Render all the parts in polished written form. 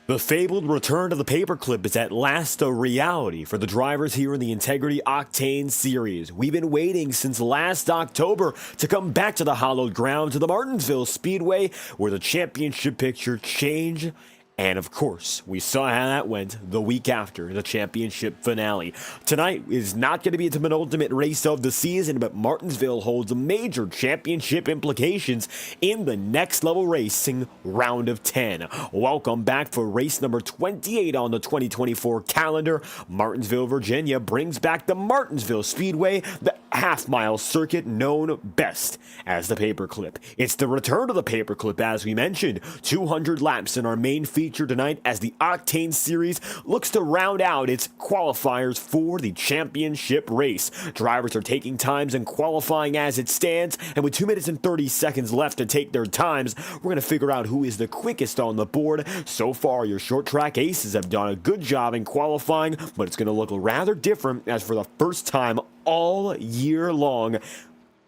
The fabled return to the Paperclip is at last a reality for the drivers here in the Integrity OCTANE Series. We've been waiting since last October to come back to the hallowed grounds of the Martinsville Speedway, where the championship picture changed. And of course, we saw how that went the week after the championship finale. Tonight is not going to be the penultimate race of the season, but Martinsville holds major championship implications in the next level racing round of 10. Welcome back for race number 28 on the 2024 calendar. Martinsville, Virginia brings back the Martinsville Speedway, the half-mile circuit known best as the Paperclip. It's the return of the Paperclip, as we mentioned. 200 laps in our main feature tonight as the Octane Series looks to round out its qualifiers for the championship race. Drivers are taking times in qualifying as it stands, and with 2 minutes and 30 seconds left to take their times, we're going to figure out who is the quickest on the board. So far, your short track aces have done a good job in qualifying, but it's going to look rather different as for the first time all year long,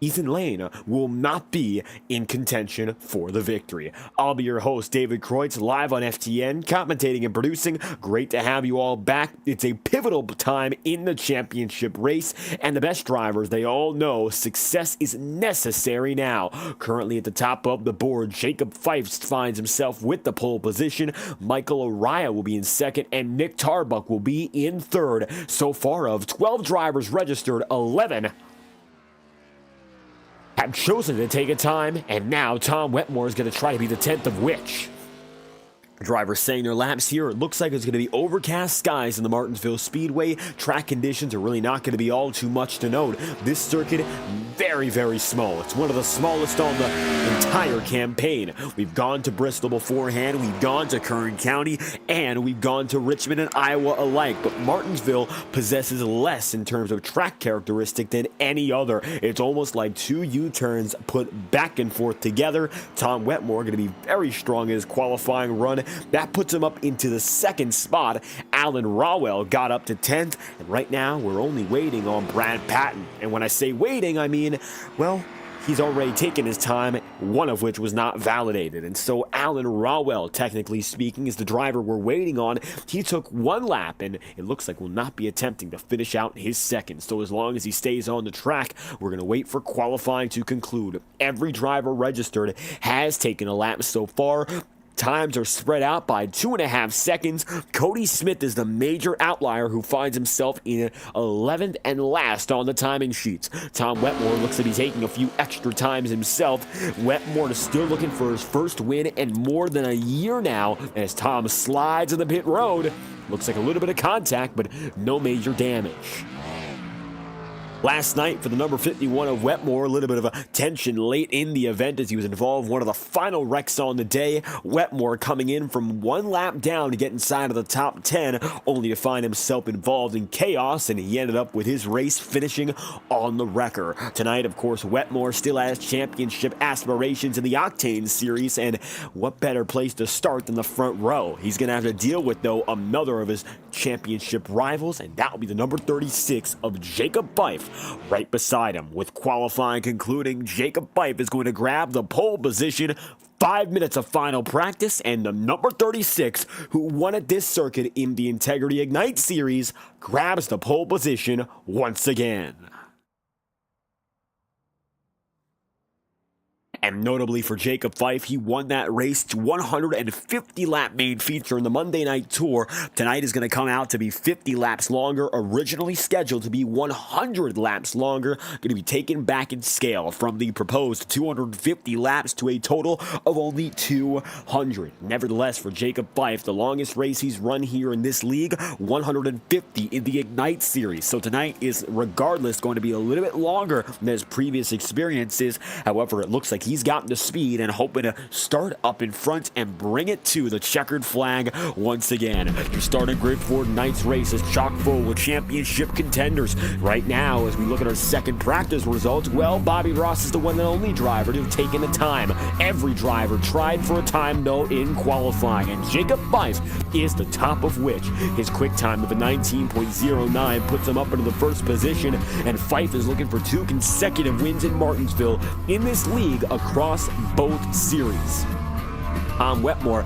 Ethan Lane will not be in contention for the victory. I'll be your host, David Kreutz, live on FTN, commentating and producing. Great to have you all back. It's a pivotal time in the championship race, and the best drivers, they all know success is necessary now. Currently at the top of the board, Jacob Fife finds himself with the pole position. Michael Araya will be in second, and Nick Tarbuck will be in third. So far, of 12 drivers registered, 11 have chosen to take a time, and now Tom Wetmore is going to try to be the 10th of which. Drivers saying their laps here. It looks like it's going to be overcast skies in the Martinsville Speedway. Track conditions are really not going to be all too much to note. This circuit, very, very small. It's one of the smallest on the entire campaign. We've gone to Bristol beforehand, we've gone to Kern County, and we've gone to Richmond and Iowa alike. But Martinsville possesses less in terms of track characteristic than any other. It's almost like two U-turns put back and forth together. Tom Wetmore going to be very strong in his qualifying run. That puts him up into the second spot. Alan Rawell got up to 10th, and right now we're only waiting on Brad Patton. And when I say waiting, I mean, well, he's already taken his time, one of which was not validated. And so Alan Rawell, technically speaking, is the driver we're waiting on. He took one lap, and it looks like will not be attempting to finish out his second. So as long as he stays on the track, we're going to wait for qualifying to conclude. Every driver registered has taken a lap so far. Times are spread out by 2.5 seconds. Cody Smith is the major outlier who finds himself in 11th and last on the timing sheets. Tom Wetmore looks to be taking a few extra times himself. Wetmore is still looking for his first win in more than a year now as Tom slides in the pit road. Looks like a little bit of contact, but no major damage. Last night for the number 51 of Wetmore, a little bit of a tension late in the event as he was involved in one of the final wrecks on the day. Wetmore coming in from one lap down to get inside of the top 10, only to find himself involved in chaos, and he ended up with his race finishing on the wrecker. Tonight, of course, Wetmore still has championship aspirations in the Octane Series, and what better place to start than the front row? He's going to have to deal with, though, another of his championship rivals, and that will be the number 36 of Jacob Fife. Right beside him. With qualifying concluding, Jacob Fife is going to grab the pole position. 5 minutes of final practice, and the number 36, who won at this circuit in the Integrity Ignite Series, grabs the pole position once again. And notably for Jacob Fife, he won that race 150-lap main feature in the Monday Night Tour. Tonight is going to come out to be 50 laps longer, originally scheduled to be 100 laps longer, going to be taken back in scale from the proposed 250 laps to a total of only 200. Nevertheless, for Jacob Fife, the longest race he's run here in this league, 150 in the Ignite Series. So tonight is regardless going to be a little bit longer than his previous experiences. However, it looks like he's gotten the speed and hoping to start up in front and bring it to the checkered flag once again. Your starting grid for tonight's race is chock full with championship contenders. Right now, as we look at our second practice results, well, Bobby Ross is the one and only driver to have taken the time. Every driver tried for a time, though, in qualifying, and Jacob Fife is the top of which. His quick time of a 19.09 puts him up into the first position, and Fife is looking for 2 consecutive wins in Martinsville in this league across both series. Tom Wetmore,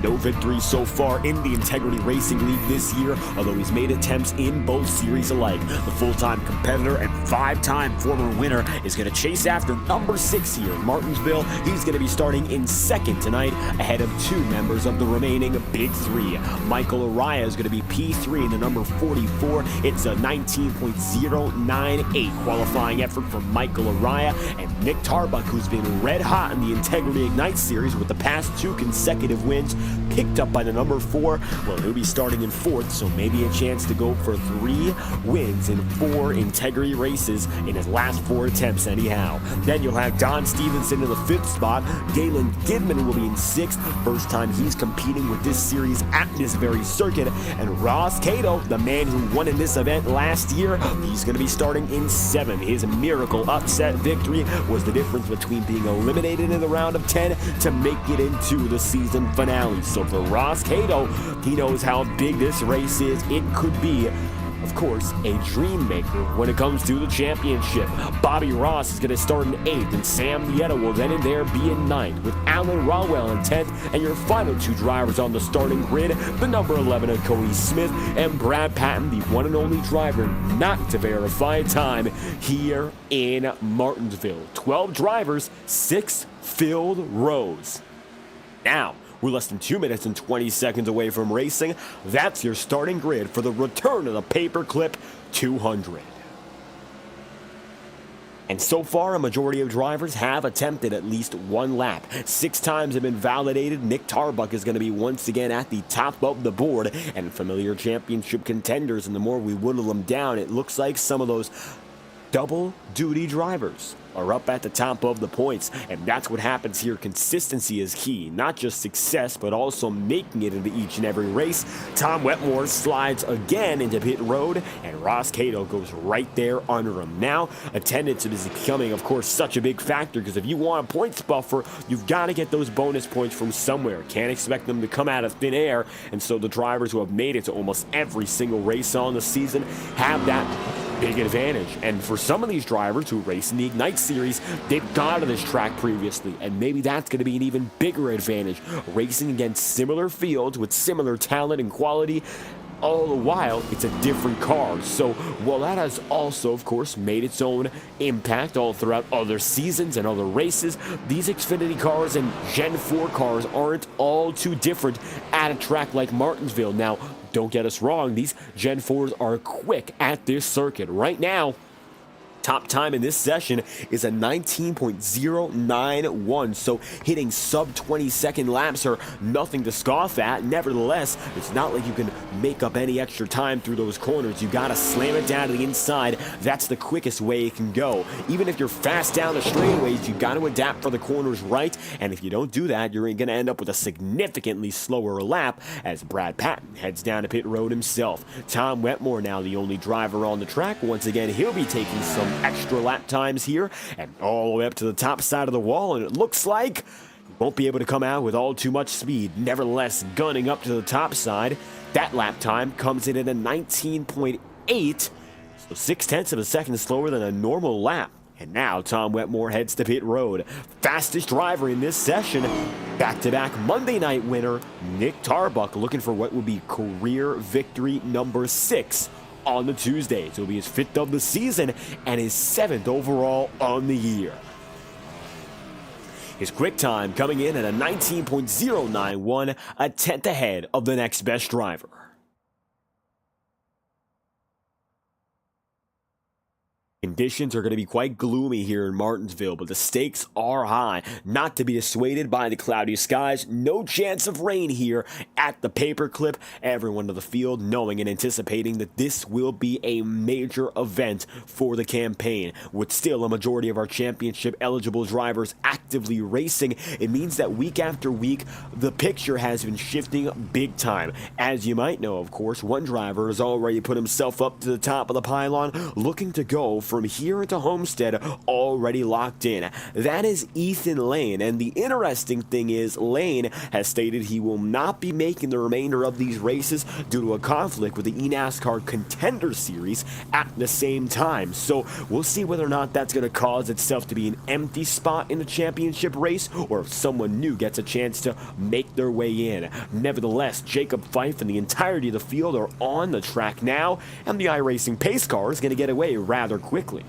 no victories so far in the Integrity Racing League this year, although he's made attempts in both series alike. The full-time competitor and 5-time former winner is going to chase after number 6 here in Martinsville. He's going to be starting in second tonight, ahead of 2 members of the remaining Big 3. Michael Araya is going to be P3 in the number 44. It's a 19.098 qualifying effort for Michael Araya, and Nick Tarbuck, who's been red hot in the Integrity Ignite Series with the past 2 consecutive wins, picked up by the number 4. Well, he'll be starting in 4th, so maybe a chance to go for 3 wins in 4 Integrity races in his last 4 attempts anyhow. Then you'll have Don Stevenson in the 5th spot. Galen Gidman will be in 6th, first time he's competing with this series at this very circuit. And Ross Cato, the man who won in this event last year, he's going to be starting in 7th. His miracle upset victory was the difference between being eliminated in the round of 10 to make it into the season finale. So for Ross Cato, he knows how big this race is. It could be, of course, a dream maker when it comes to the championship. Bobby Ross is going to start in 8th, and Sam Nietta will then and there be in 9th, with Alan Rawell in 10th, and your final 2 drivers on the starting grid, the number 11 of Cody Smith and Brad Patton, the one and only driver not to verify time here in Martinsville. 12 drivers, 6 filled rows. Now, we're less than 2 minutes and 20 seconds away from racing. That's your starting grid for the return of the Paperclip 200. And so far, a majority of drivers have attempted at least 1 lap. 6 times have been validated. Nick Tarbuck is going to be once again at the top of the board, and familiar championship contenders, and the more we whittle them down, it looks like some of those double-duty drivers are up at the top of the points, and that's what happens here. Consistency is key, not just success, but also making it into each and every race. Tom Wetmore slides again into pit road, and Ross Cato goes right there under him. Now, attendance is becoming, of course, such a big factor, because if you want a points buffer, you've got to get those bonus points from somewhere. Can't expect them to come out of thin air, and so the drivers who have made it to almost every single race on the season have that big advantage. And for some of these drivers who race in the Ignite Series, they've gone to this track previously, and maybe that's going to be an even bigger advantage, racing against similar fields with similar talent and quality. All the while, it's a different car. So while that has also, of course, made its own impact all throughout other seasons and other races, these Xfinity cars and Gen 4 cars aren't all too different at a track like Martinsville. Now, don't get us wrong, these Gen 4s are quick at this circuit. Right now, top time in this session is a 19.091, so hitting sub 20-second laps are nothing to scoff at. Nevertheless, it's not like you can make up any extra time through those corners. You gotta slam it down to the inside. That's the quickest way it can go. Even if you're fast down the straightaways, you gotta adapt for the corners right, and if you don't do that, you're gonna end up with a significantly slower lap as Brad Patton heads down to pit road himself. Tom Wetmore now the only driver on the track. Once again, he'll be taking some extra lap times here and all the way up to the top side of the wall, and it looks like he won't be able to come out with all too much speed. Nevertheless, gunning up to the top side, that lap time comes in at a 19.8, so 0.6 of a second slower than a normal lap. And now Tom Wetmore heads to pit road. Fastest driver in this session, back-to-back Monday night winner Nick Tarbuck, looking for what would be career victory number 6 on the Tuesdays. It'll be his 5th of the season and his 7th overall on the year. His quick time coming in at a 19.091, a 10th ahead of the next best driver. Conditions are going to be quite gloomy here in Martinsville, but the stakes are high. Not to be dissuaded by the cloudy skies, no chance of rain here at the Paperclip. Everyone to the field knowing and anticipating that this will be a major event for the campaign. With still a majority of our championship eligible drivers actively racing, it means that week after week, the picture has been shifting big time. As you might know, of course, one driver has already put himself up to the top of the pylon, looking to go from here to Homestead already locked in. That is Ethan Lane, and the interesting thing is Lane has stated he will not be making the remainder of these races due to a conflict with the NASCAR Contender Series at the same time. So we'll see whether or not that's going to cause itself to be an empty spot in the championship race, or if someone new gets a chance to make their way in. Nevertheless, Jacob Fife and the entirety of the field are on the track now, and the iRacing pace car is going to get away rather quickly.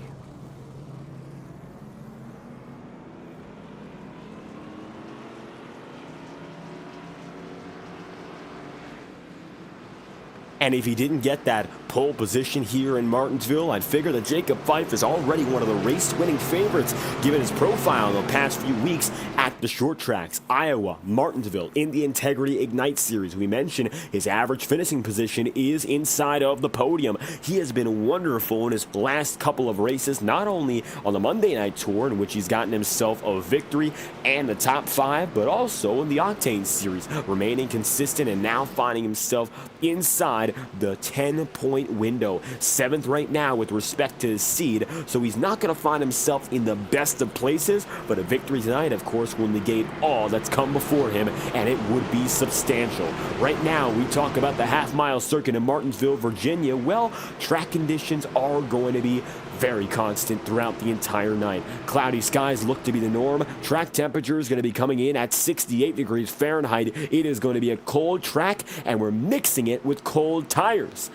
And if he didn't get that pole position here in Martinsville, I'd figure that Jacob Fife is already one of the race-winning favorites given his profile in the past few weeks at the short tracks. Iowa, Martinsville, in the Integrity Ignite Series. We mentioned his average finishing position is inside of the podium. He has been wonderful in his last couple of races, not only on the Monday Night Tour, in which he's gotten himself a victory and the top 5, but also in the Octane Series, remaining consistent and now finding himself inside the 10-point window. 7th right now with respect to his seed, so he's not going to find himself in the best of places, but a victory tonight, of course, will negate all that's come before him, and it would be substantial. Right now, we talk about the half-mile circuit in Martinsville, Virginia. Well, track conditions are going to be very constant throughout the entire night. Cloudy skies look to be the norm. Track temperature is going to be coming in at 68 degrees Fahrenheit. It is going to be a cold track, and we're mixing it with cold tires.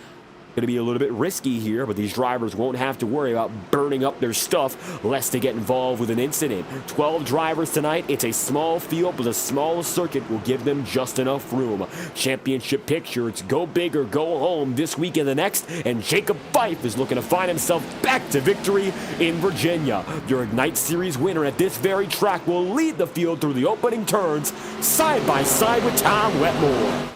Going to be a little bit risky here, but these drivers won't have to worry about burning up their stuff lest they get involved with an incident. 12 drivers tonight. It's a small field, but a small circuit will give them just enough room. Championship picture, it's go big or go home this week and the next, and Jacob Fife is looking to find himself back to victory in Virginia. Your Ignite Series winner at this very track will lead the field through the opening turns, side by side with Tom Wetmore.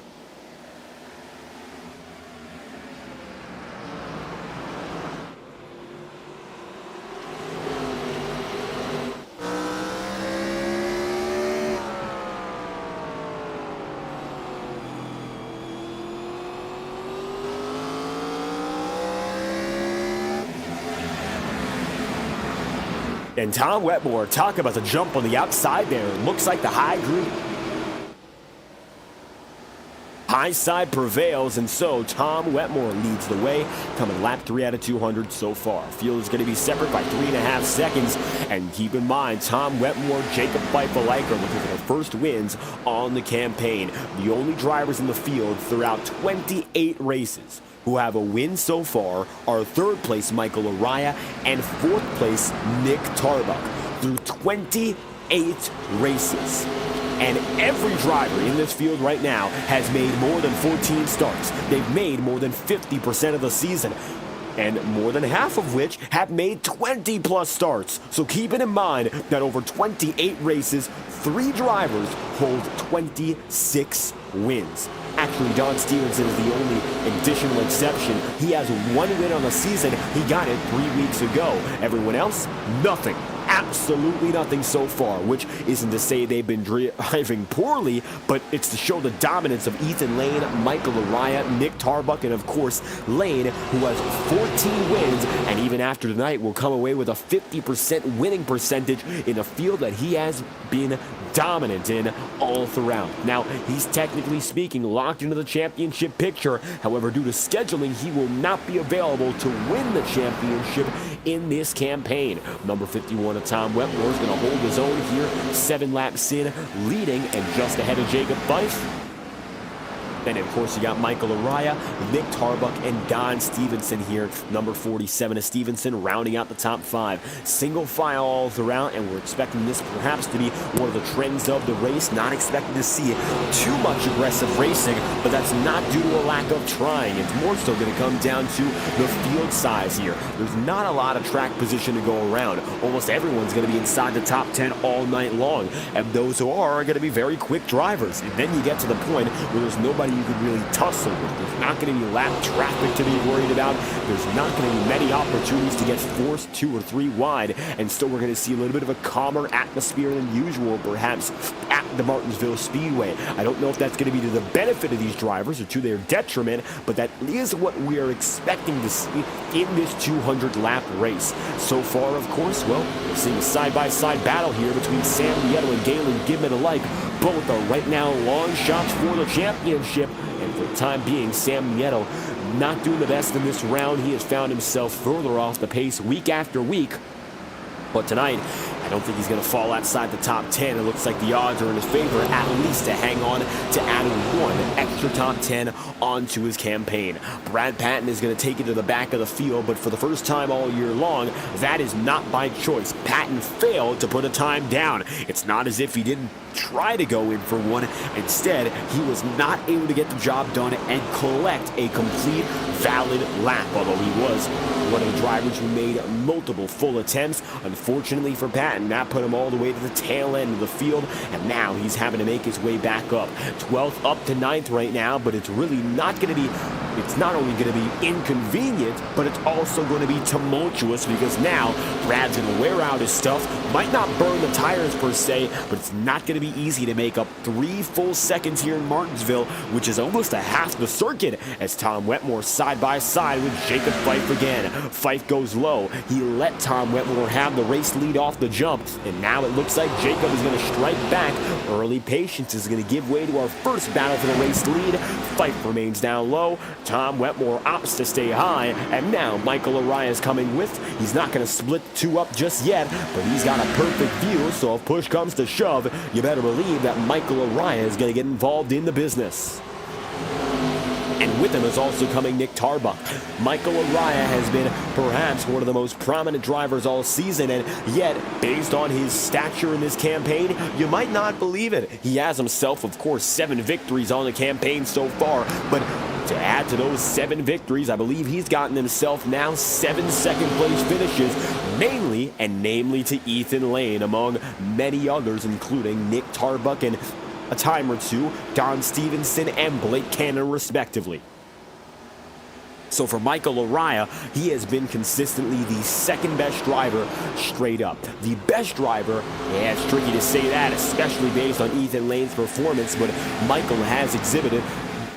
And Tom Wetmore, talk about the jump on the outside there. Looks like the high side prevails, and so Tom Wetmore leads the way, coming lap 3 out of 200 so far. Field is going to be separate by 3.5 seconds, and keep in mind, Tom Wetmore, Jacob Fife alike are looking for their first wins on the campaign. The only drivers in the field throughout 28 races who have a win so far are 3rd place Michael Araya and 4th place Nick Tarbuck through 28 races. And every driver in this field right now has made more than 14 starts. They've made more than 50% of the season, and more than half of which have made 20-plus starts. So keep it in mind that over 28 races, 3 drivers hold 26 wins. Actually, Don Stevenson is the only additional exception. He has 1 win on the season. He got it 3 weeks ago. Everyone else, nothing. Absolutely nothing so far, which isn't to say they've been driving poorly, but it's to show the dominance of Ethan Lane, Michael Araya, Nick Tarbuck, and of course Lane, who has 14 wins, and even after tonight will come away with a 50% winning percentage in a field that he has been dominant in all throughout. Now, he's technically speaking locked into the championship picture. However, due to scheduling, he will not be available to win the championship in this campaign. Number 51 of Tom Wetmore is going to hold his own here, 7 laps in, leading and just ahead of Jacob Fife. Then, of course, you got Michael Araya, Nick Tarbuck, and Don Stevenson here. Number 47 of Stevenson rounding out the top 5. Single file all throughout, and we're expecting this perhaps to be one of the trends of the race. Not expecting to see too much aggressive racing, but that's not due to a lack of trying. It's more so going to come down to the field size here. There's not a lot of track position to go around. Almost everyone's going to be inside the top 10 all night long, and those who are going to be very quick drivers. And then you get to the point where there's nobody nobody you can really tussle with. There's not going to be lap traffic to be worried about. There's not going to be many opportunities to get forced 2 or 3 wide, and still we're going to see a little bit of a calmer atmosphere than usual, perhaps, at the Martinsville Speedway. I don't know if that's going to be to the benefit of these drivers or to their detriment, but that is what we are expecting to see in this 200-lap race. So far, of course, well, we're seeing a side-by-side battle here between Sam Nieto and Galen Gibman alike. Both are right now long shots for the championship, and for the time being, Sam Nieto not doing the best in this round. He has found himself further off the pace week after week. But tonight, I don't think he's going to fall outside the top 10. It looks like the odds are in his favor, at least to hang on to add 1 extra top 10 onto his campaign. Brad Patton is going to take it to the back of the field, but for the first time all year long, that is not by choice. Patton failed to put a time down. It's not as if he didn't try to go in for one. Instead, he was not able to get the job done and collect a complete valid lap, although he was one of the drivers who made multiple full attempts. Unfortunately for Patton, that put him all the way to the tail end of the field, and now he's having to make his way back up. 12th up to 9th right now, but it's really not going to be, it's not only going to be inconvenient, but it's also going to be tumultuous, because now Brad's going to wear out his stuff, might not burn the tires per se, but it's not going to be easy to make up 3 full seconds here in Martinsville, which is almost a half the circuit, as Tom Wetmore side by side with Jacob Fife again. Fife goes low. He let Tom Wetmore have the race lead off the jump, and now it looks like Jacob is going to strike back. Early patience is going to give way to our first battle for the race lead. Fife remains down low. Tom Wetmore opts to stay high, and now Michael Araya is coming with. He's not going to split 2 up just yet, but he's got a perfect view, so if push comes to shove, you better believe that Michael Araya is going to get involved in the business. And with him is also coming Nick Tarbuck. Michael Araya has been perhaps one of the most prominent drivers all season, and yet, based on his stature in this campaign, you might not believe it. He has himself, of course, 7 victories on the campaign so far, but to add to those 7 victories, I believe he's gotten himself now 7 second-place finishes, mainly and namely to Ethan Lane, among many others, including Nick Tarbuck and a time or 2, Don Stevenson and Blake Cannon, respectively. So for Michael Araya, he has been consistently the 2nd best driver straight up. The best driver, yeah, it's tricky to say that, especially based on Ethan Lane's performance, but Michael has exhibited,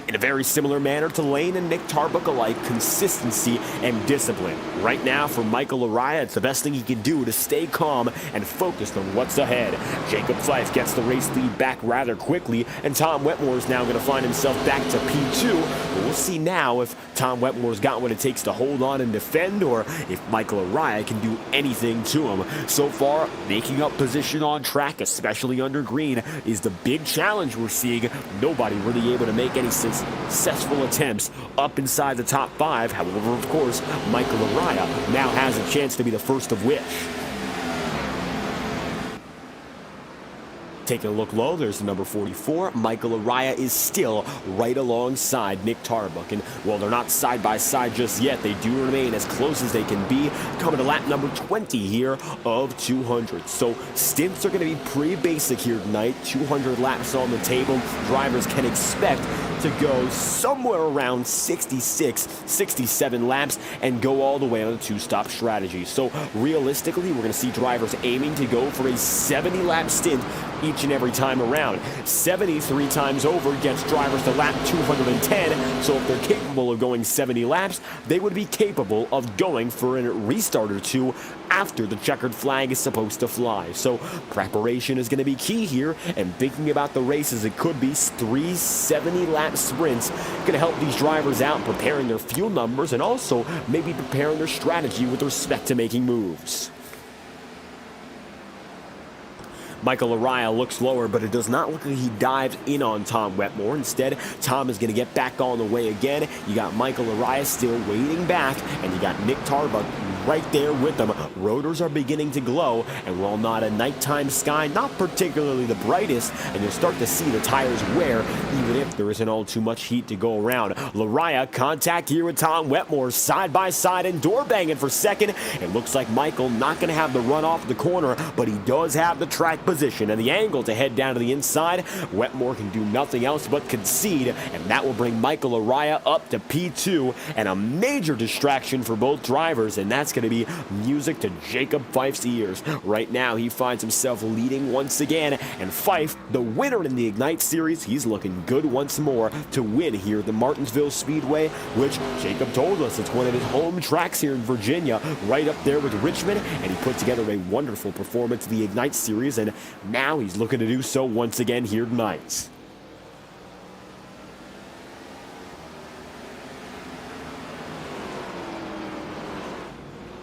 in a very similar manner to Lane and Nick Tarbuck alike, consistency and discipline. Right now, for Michael Araya, it's the best thing he can do to stay calm and focused on what's ahead. Jacob Fife gets the race lead back rather quickly, and Tom Wetmore is now going to find himself back to P2. But we'll see now if Tom Wetmore's got what it takes to hold on and defend, or if Michael Araya can do anything to him. So far, making up position on track, especially under green, is the big challenge we're seeing. Nobody really able to make any successful attempts up inside the top 5. However, of course, Michael Araya now has a chance to be the first of which. Taking a look low, there's the number 44. Michael Araya is still right alongside Nick Tarbuck. And while they're not side by side just yet, they do remain as close as they can be, coming to lap number 20 here of 200. So stints are going to be pretty basic here tonight. 200 laps on the table. Drivers can expect to go somewhere around 66, 67 laps and go all the way on a 2-stop strategy. So realistically, we're going to see drivers aiming to go for a 70-lap stint each and every time around. 73 times over gets drivers to lap 210, so if they're capable of going 70 laps, they would be capable of going for a restart or 2 after the checkered flag is supposed to fly. So preparation is going to be key here, and thinking about the races, it could be 3 70-lap sprints. Going to help these drivers out, preparing their fuel numbers and also maybe preparing their strategy with respect to making moves. Michael Araya looks lower, but it does not look like he dives in on Tom Wetmore. Instead, Tom is going to get back on the way again. You got Michael Araya still waiting back, and you got Nick Tarbuck right there with them. Rotors are beginning to glow, and while not a nighttime sky, not particularly the brightest, and you'll start to see the tires wear, even if there isn't all too much heat to go around. Lariah, contact here with Tom Wetmore, side by side and door banging for second. It looks like Michael not going to have the run off the corner, but he does have the track position and the angle to head down to the inside. Wetmore can do nothing else but concede, and that will bring Michael Lariah up to P2, and a major distraction for both drivers, and that's going to be music to Jacob Fife's ears. Right now, he finds himself leading once again, and Fife, the winner in the Ignite Series, he's looking good once more to win here at the Martinsville Speedway, which Jacob told us it's one of his home tracks here in Virginia, right up there with Richmond, and he put together a wonderful performance in the Ignite Series, and now he's looking to do so once again here tonight.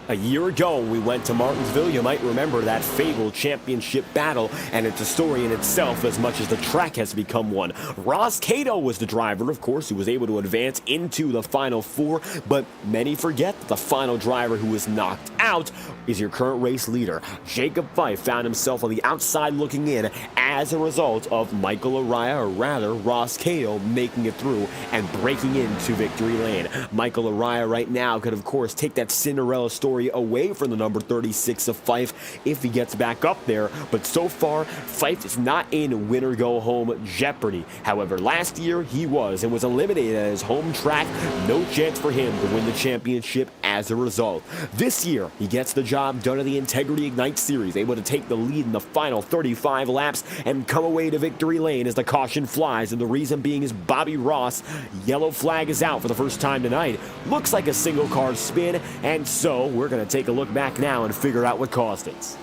A year ago, we went to Martinsville. You might remember that fabled championship battle, and it's a story in itself as much as the track has become one. Ross Cato was the driver, of course, who was able to advance into the Final Four, but many forget that the final driver who was knocked out is your current race leader. Jacob Fife found himself on the outside looking in as a result of Michael Lariah, or rather Ross Cato, making it through and breaking into victory lane. Michael Lariah right now could, of course, take that Cinderella story away from the number 36 of Fife if he gets back up there, but so far Fife is not in win-or-go-home jeopardy. However, last year he was and was eliminated at his home track. No chance for him to win the championship as a result. This year he gets the job done in the Integrity Ignite Series, able to take the lead in the final 35 laps and come away to victory lane as the caution flies, and the reason being is Bobby Ross. Yellow flag is out for the first time tonight. Looks like a single car spin, and so we're going to take a look back now and figure out what caused it.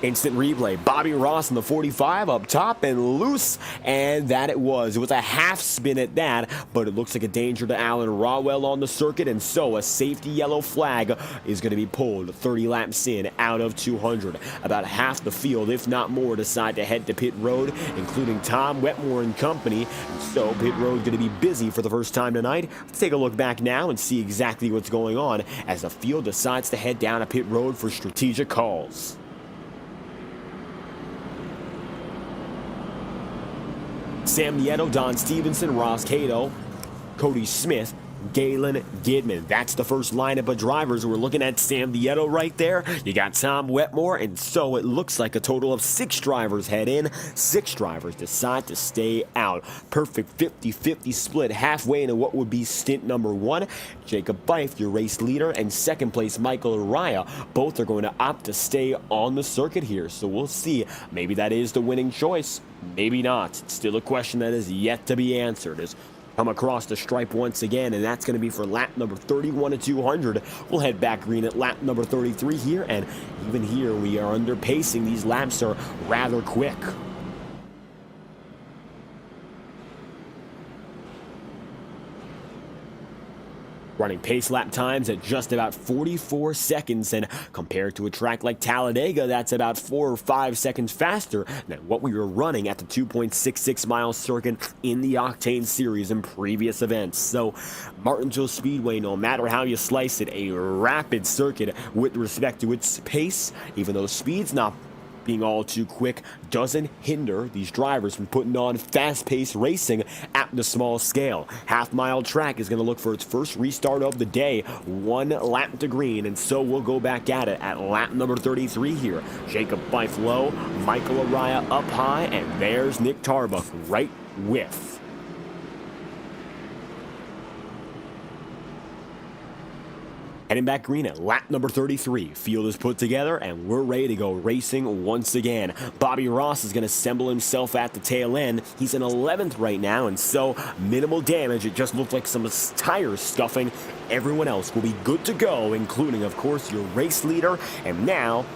Instant replay. Bobby Ross in the 45 up top and loose, and that it was. It was a half spin at that, but it looks like a danger to Alan Rawell on the circuit, and so a safety yellow flag is going to be pulled 30 laps in out of 200. About half the field, if not more, decide to head to pit road, including Tom Wetmore and company, and so pit road going to be busy for the first time tonight. Let's take a look back now and see exactly what's going on as the field decides to head down a pit road for strategic calls. Sam Nieto, Don Stevenson, Ross Cato, Cody Smith, Galen Gidman. That's the first lineup of drivers. We're looking at Sam Nieto right there. You got Tom Wetmore, and so it looks like a total of 6 drivers head in. 6 drivers decide to stay out. Perfect 50-50 split halfway into what would be stint number 1. Jacob Fife, your race leader, and second place Michael Lariah. Both are going to opt to stay on the circuit here, so we'll see. Maybe that is the winning choice. Maybe not. It's still a question that is yet to be answered. As come across the stripe once again, and that's going to be for lap number 31 to 200. We'll head back green at lap number 33 here, and even here we are under pacing. These laps are rather quick. Running pace lap times at just about 44 seconds, and compared to a track like Talladega, that's about 4 or 5 seconds faster than what we were running at the 2.66 mile circuit in the Octane Series in previous events. So Martinsville Speedway, no matter how you slice it, a rapid circuit with respect to its pace, even though speed's not being all too quick, doesn't hinder these drivers from putting on fast-paced racing at the small scale. Half-mile track is going to look for its first restart of the day, 1 lap to green, and so we'll go back at it at lap number 33 here. Jacob Fife low, Michael Lariah up high, and there's Nick Tarbuck right with. Heading back green at lap number 33. Field is put together, and we're ready to go racing once again. Bobby Ross is going to assemble himself at the tail end. He's in 11th right now, and so minimal damage. It just looked like some tire stuffing. Everyone else will be good to go, including, of course, your race leader, and now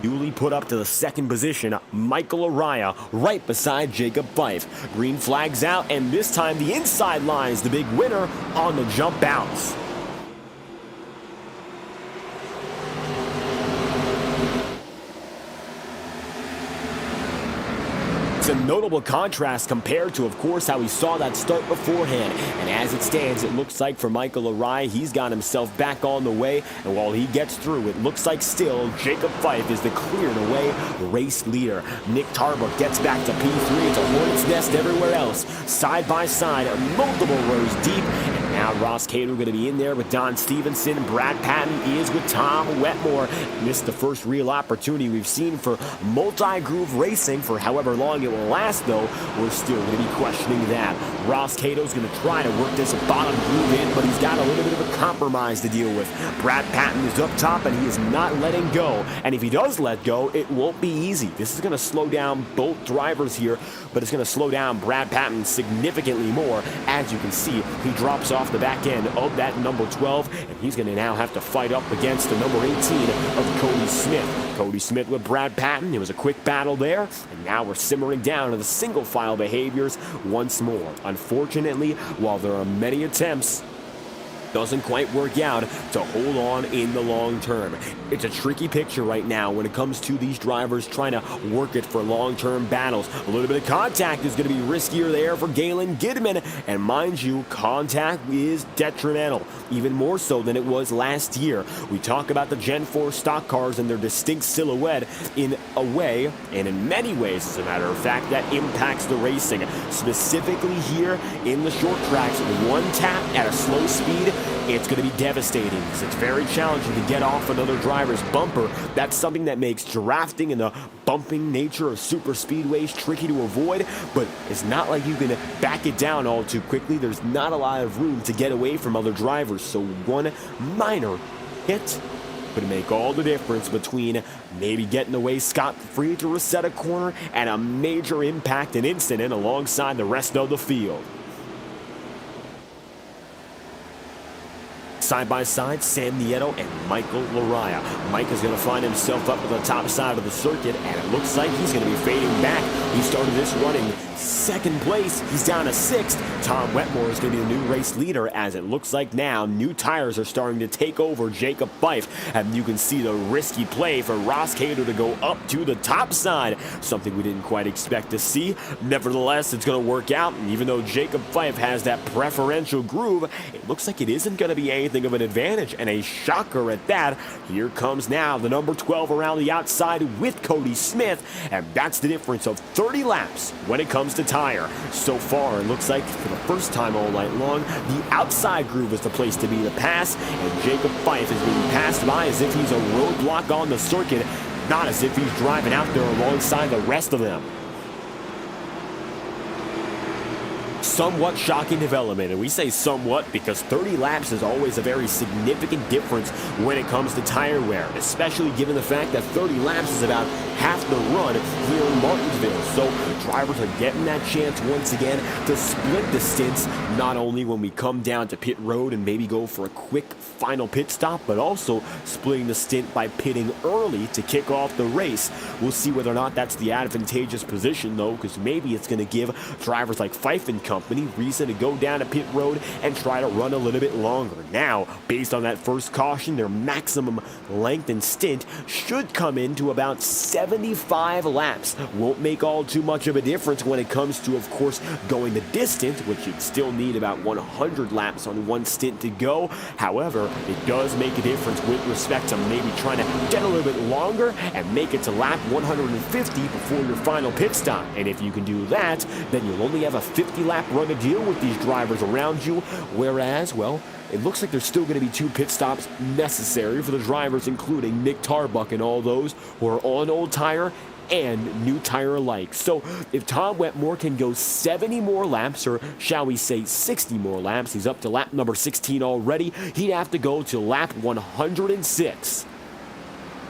newly put up to the second position, Michael Lariah, right beside Jacob Fife. Green flags out, and this time the inside line is the big winner on the jump outs. It's a notable contrast compared to, of course, how we saw that start beforehand. And as it stands, it looks like for Michael Arai, he's got himself back on the way. And while he gets through, it looks like still Jacob Fife is the cleared away race leader. Nick Tarbuck gets back to P3. It's a hornet's nest everywhere else. Side by side, multiple rows deep. And now Ross Cato going to be in there with Don Stevenson. Brad Patton is with Tom Wetmore. Missed the first real opportunity we've seen for multi-groove racing for however long it will last, though. We're still going to be questioning that. Ross Cato's going to try to work this bottom groove in, but he's got a little bit of a compromise to deal with. Brad Patton is up top, and he is not letting go. And if he does let go, it won't be easy. This is going to slow down both drivers here, but it's going to slow down Brad Patton significantly more. As you can see, he drops off the back end of that number 12, and he's going to now have to fight up against the number 18 of Cody Smith. Cody Smith with Brad Patton. It was a quick battle there, and now we're simmering down to the single file behaviors once more. Unfortunately, while there are many attempts, doesn't quite work out to hold on in the long term. It's a tricky picture right now when it comes to these drivers trying to work it for long-term battles. A little bit of contact is going to be riskier there for Galen Gidman, and mind you, contact is detrimental, even more so than it was last year. We talk about the Gen 4 stock cars and their distinct silhouette in a way, and in many ways, as a matter of fact, that impacts the racing. Specifically here in the short tracks, one tap at a slow speed, it's going to be devastating because it's very challenging to get off another driver's bumper. That's something that makes drafting and the bumping nature of super speedways tricky to avoid, but it's not like you can back it down all too quickly. There's not a lot of room to get away from other drivers, so one minor hit would make all the difference between maybe getting away scot-free to reset a corner and a major impact and incident alongside the rest of the field. Side by side, Sam Nieto and Michael Laraya. Mike is going to find himself up at the top side of the circuit, and it looks like he's going to be fading back. He started this running second place. He's down to sixth. Tom Wetmore is going to be the new race leader, as it looks like now new tires are starting to take over Jacob Fife, and you can see the risky play for Ross Cato to go up to the top side, something we didn't quite expect to see. Nevertheless, it's going to work out, and even though Jacob Fife has that preferential groove, it looks like it isn't going to be anything of an advantage, and a shocker at that. Here comes now the number 12 around the outside with Cody Smith, and that's the difference of 30 laps when it comes to tire. So far, it looks like for the first time all night long, the outside groove is the place to be to pass, and Jacob Fife is being passed by as if he's a roadblock on the circuit, not as if he's driving out there alongside the rest of them. Somewhat shocking development, and we say somewhat because 30 laps is always a very significant difference when it comes to tire wear, especially given the fact that 30 laps is about half the run here in Martinsville. So drivers are getting that chance once again to split the stints, not only when we come down to pit road and maybe go for a quick final pit stop, but also splitting the stint by pitting early to kick off the race. We'll see whether or not that's the advantageous position, though, because maybe it's going to give drivers like Fife and Company reason to go down to pit road and try to run a little bit longer. Now, based on that first caution, their maximum length and stint should come into about 75 laps. Won't make all too much of a difference when it comes to, of course, going the distance, which you'd still need about 100 laps on one stint to go. However, it does make a difference with respect to maybe trying to get a little bit longer and make it to lap 150 before your final pit stop. And if you can do that, then you'll only have a 50-lap run to deal with these drivers around you, whereas, well, it looks like there's still going to be 2 pit stops necessary for the drivers, including Nick Tarbuck and all those who are on old tire and new tire alike. So if Tom Wetmore can go 70 more laps, or shall we say 60 more laps, he's up to lap number 16 already, he'd have to go to lap 106.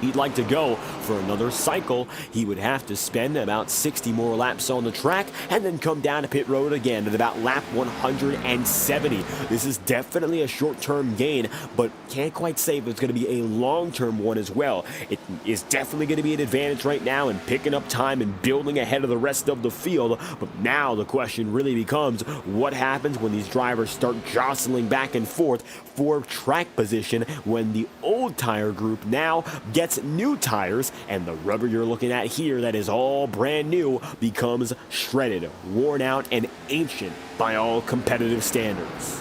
He'd like to go for another cycle. He would have to spend about 60 more laps on the track and then come down to pit road again at about lap 170. This is definitely a short-term gain, but can't quite say if it's going to be a long-term one as well. It is definitely going to be an advantage right now in picking up time and building ahead of the rest of the field, but now the question really becomes what happens when these drivers start jostling back and forth for track position when the old tire group now gets That's new tires, and the rubber you're looking at here that is all brand new becomes shredded, worn out, and ancient by all competitive standards.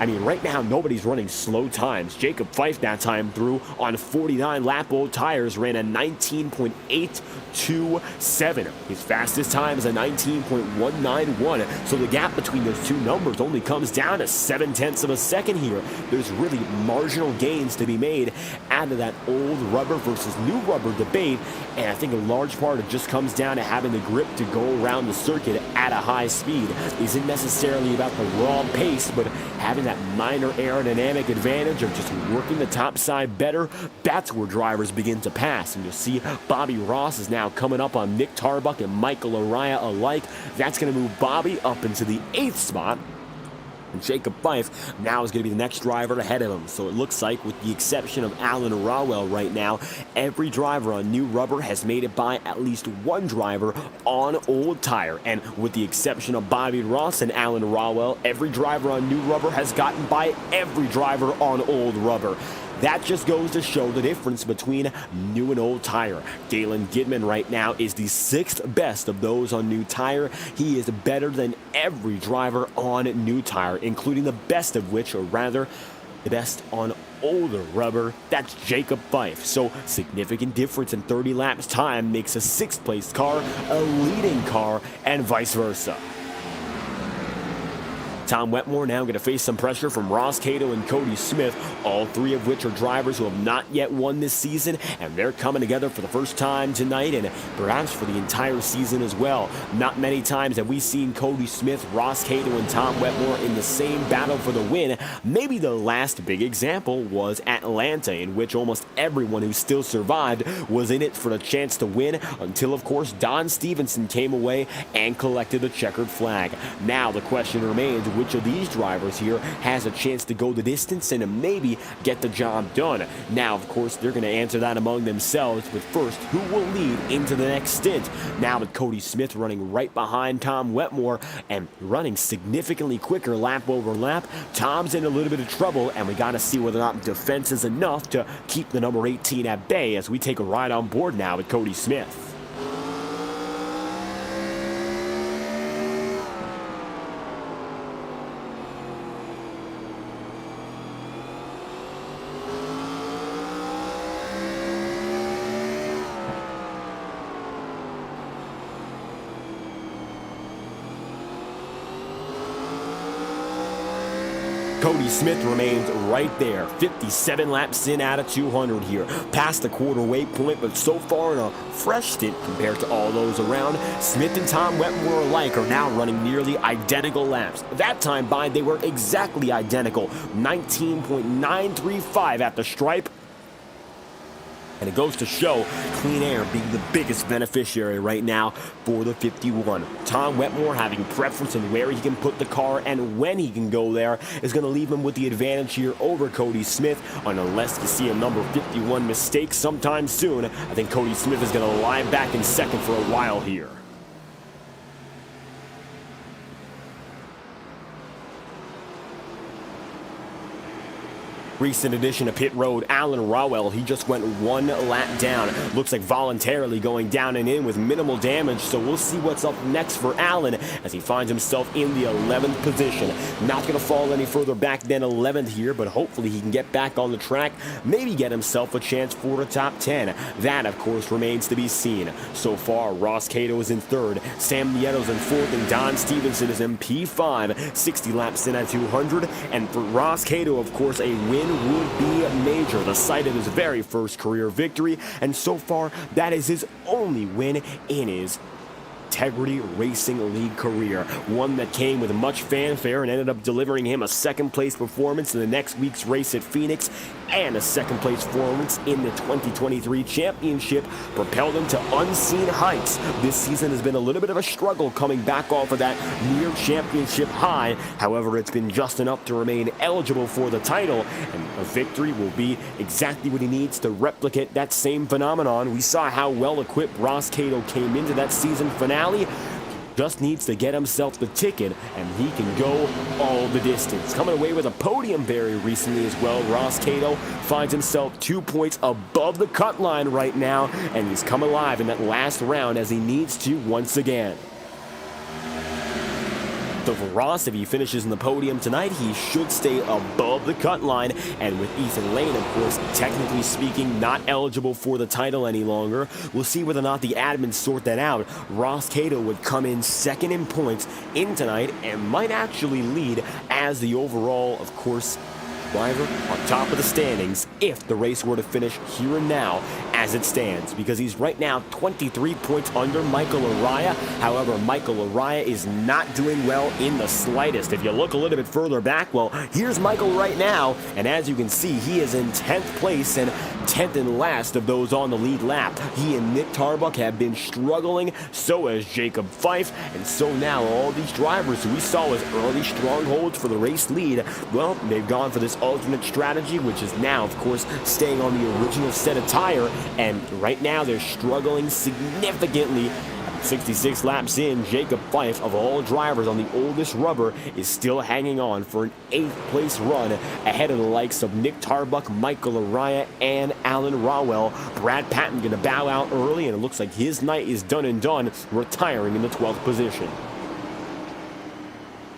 I mean, right now, nobody's running slow times. Jacob Fife that time through on 49 lap old tires ran a 19.827. His fastest time is a 19.191. So the gap between those two numbers only comes down to 0.7 of a second here. There's really marginal gains to be made out of that old rubber versus new rubber debate. And I think a large part of it just comes down to having the grip to go around the circuit at a high speed. Isn't necessarily about the raw pace, but having that minor aerodynamic advantage of just working the top side better, that's where drivers begin to pass. And you'll see Bobby Ross is now coming up on Nick Tarbuck and Michael Araya alike. That's going to move Bobby up into the 8th spot. And Jacob Fife now is going to be the next driver ahead of him. So it looks like, with the exception of Alan Rawell right now, every driver on new rubber has made it by at least one driver on old tire. And with the exception of Bobby Ross and Alan Rawell, every driver on new rubber has gotten by every driver on old rubber. That just goes to show the difference between new and old tire. Dalen Gidman right now is the 6th best of those on new tire. He is better than every driver on new tire, including the best of which, or rather, the best on older rubber. That's Jacob Fife. So significant difference in 30 laps time makes a 6th place car a leading car, and vice versa. Tom Wetmore now going to face some pressure from Ross Cato and Cody Smith, all three of which are drivers who have not yet won this season, and they're coming together for the first time tonight and perhaps for the entire season as well. Not many times have we seen Cody Smith, Ross Cato, and Tom Wetmore in the same battle for the win. Maybe the last big example was Atlanta, in which almost everyone who still survived was in it for the chance to win, until of course Don Stevenson came away and collected the checkered flag. Now the question remains, which of these drivers here has a chance to go the distance and maybe get the job done? Now, of course, they're going to answer that among themselves, but first, who will lead into the next stint? Now with Cody Smith running right behind Tom Wetmore and running significantly quicker lap over lap, Tom's in a little bit of trouble, and we got to see whether or not defense is enough to keep the number 18 at bay as we take a ride on board now with Cody Smith. Cody Smith remains right there, 57 laps in out of 200 here, past the quarter waypoint, but so far in a fresh stint compared to all those around. Smith and Tom Wetmore alike are now running nearly identical laps. That time by, they were exactly identical, 19.935 at the stripe. And it goes to show clean air being the biggest beneficiary right now for the 51. Tom Wetmore having preference in where he can put the car and when he can go there is going to leave him with the advantage here over Cody Smith. And unless you see a number 51 mistake sometime soon, I think Cody Smith is going to lie back in second for a while here. Recent addition to pit road, Alan Rawell, he just went one lap down. Looks like voluntarily going down and in with minimal damage, so we'll see what's up next for Alan as he finds himself in the 11th position. Not going to fall any further back than 11th here, but hopefully he can get back on the track, maybe get himself a chance for a top 10. That, of course, remains to be seen. So far, Ross Cato is in 3rd, Sam Nieto's in 4th, and Don Stevenson is in P5, 60 laps in at 200. And for Ross Cato, of course, a win would be major, the site of his very first career victory, and so far that is his only win in his Integrity Racing League career, one that came with much fanfare and ended up delivering him a second-place performance in the next week's race at Phoenix and a second-place performance in the 2023 championship, propelled him to unseen heights. This season has been a little bit of a struggle coming back off of that near championship high. However, it's been just enough to remain eligible for the title, and a victory will be exactly what he needs to replicate that same phenomenon. We saw how well-equipped Ross Cato came into that season finale. just needs to get himself the ticket, and he can go all the distance. Coming away with a podium very recently as well, Ross Cato finds himself 2 points above the cut line right now, and he's come alive in that last round as he needs to once again. So for Ross, if he finishes in the podium tonight, he should stay above the cut line. And with Ethan Lane, of course, technically speaking, not eligible for the title any longer, we'll see whether or not the admins sort that out. Ross Cato would come in second in points in tonight and might actually lead as the overall, of course, driver on top of the standings if the race were to finish here and now as it stands, because he's right now 23 points under Michael Araya. However, Michael Araya is not doing well in the slightest. If you look a little bit further back, well, here's Michael right now, and as you can see, he is in 10th place and 10th and last of those on the lead lap. He and Nick Tarbuck have been struggling, so has Jacob Fife, and so now all these drivers who we saw as early strongholds for the race lead, well, they've gone for this alternate strategy, which is now, of course, staying on the original set of tire, and right now they're struggling significantly. 66 laps in, Jacob Fife, of all drivers on the oldest rubber, is still hanging on for an 8th place run ahead of the likes of Nick Tarbuck, Michael Araya, and Alan Rawell. Brad Patton going to bow out early, and it looks like his night is done and done, retiring in the 12th position.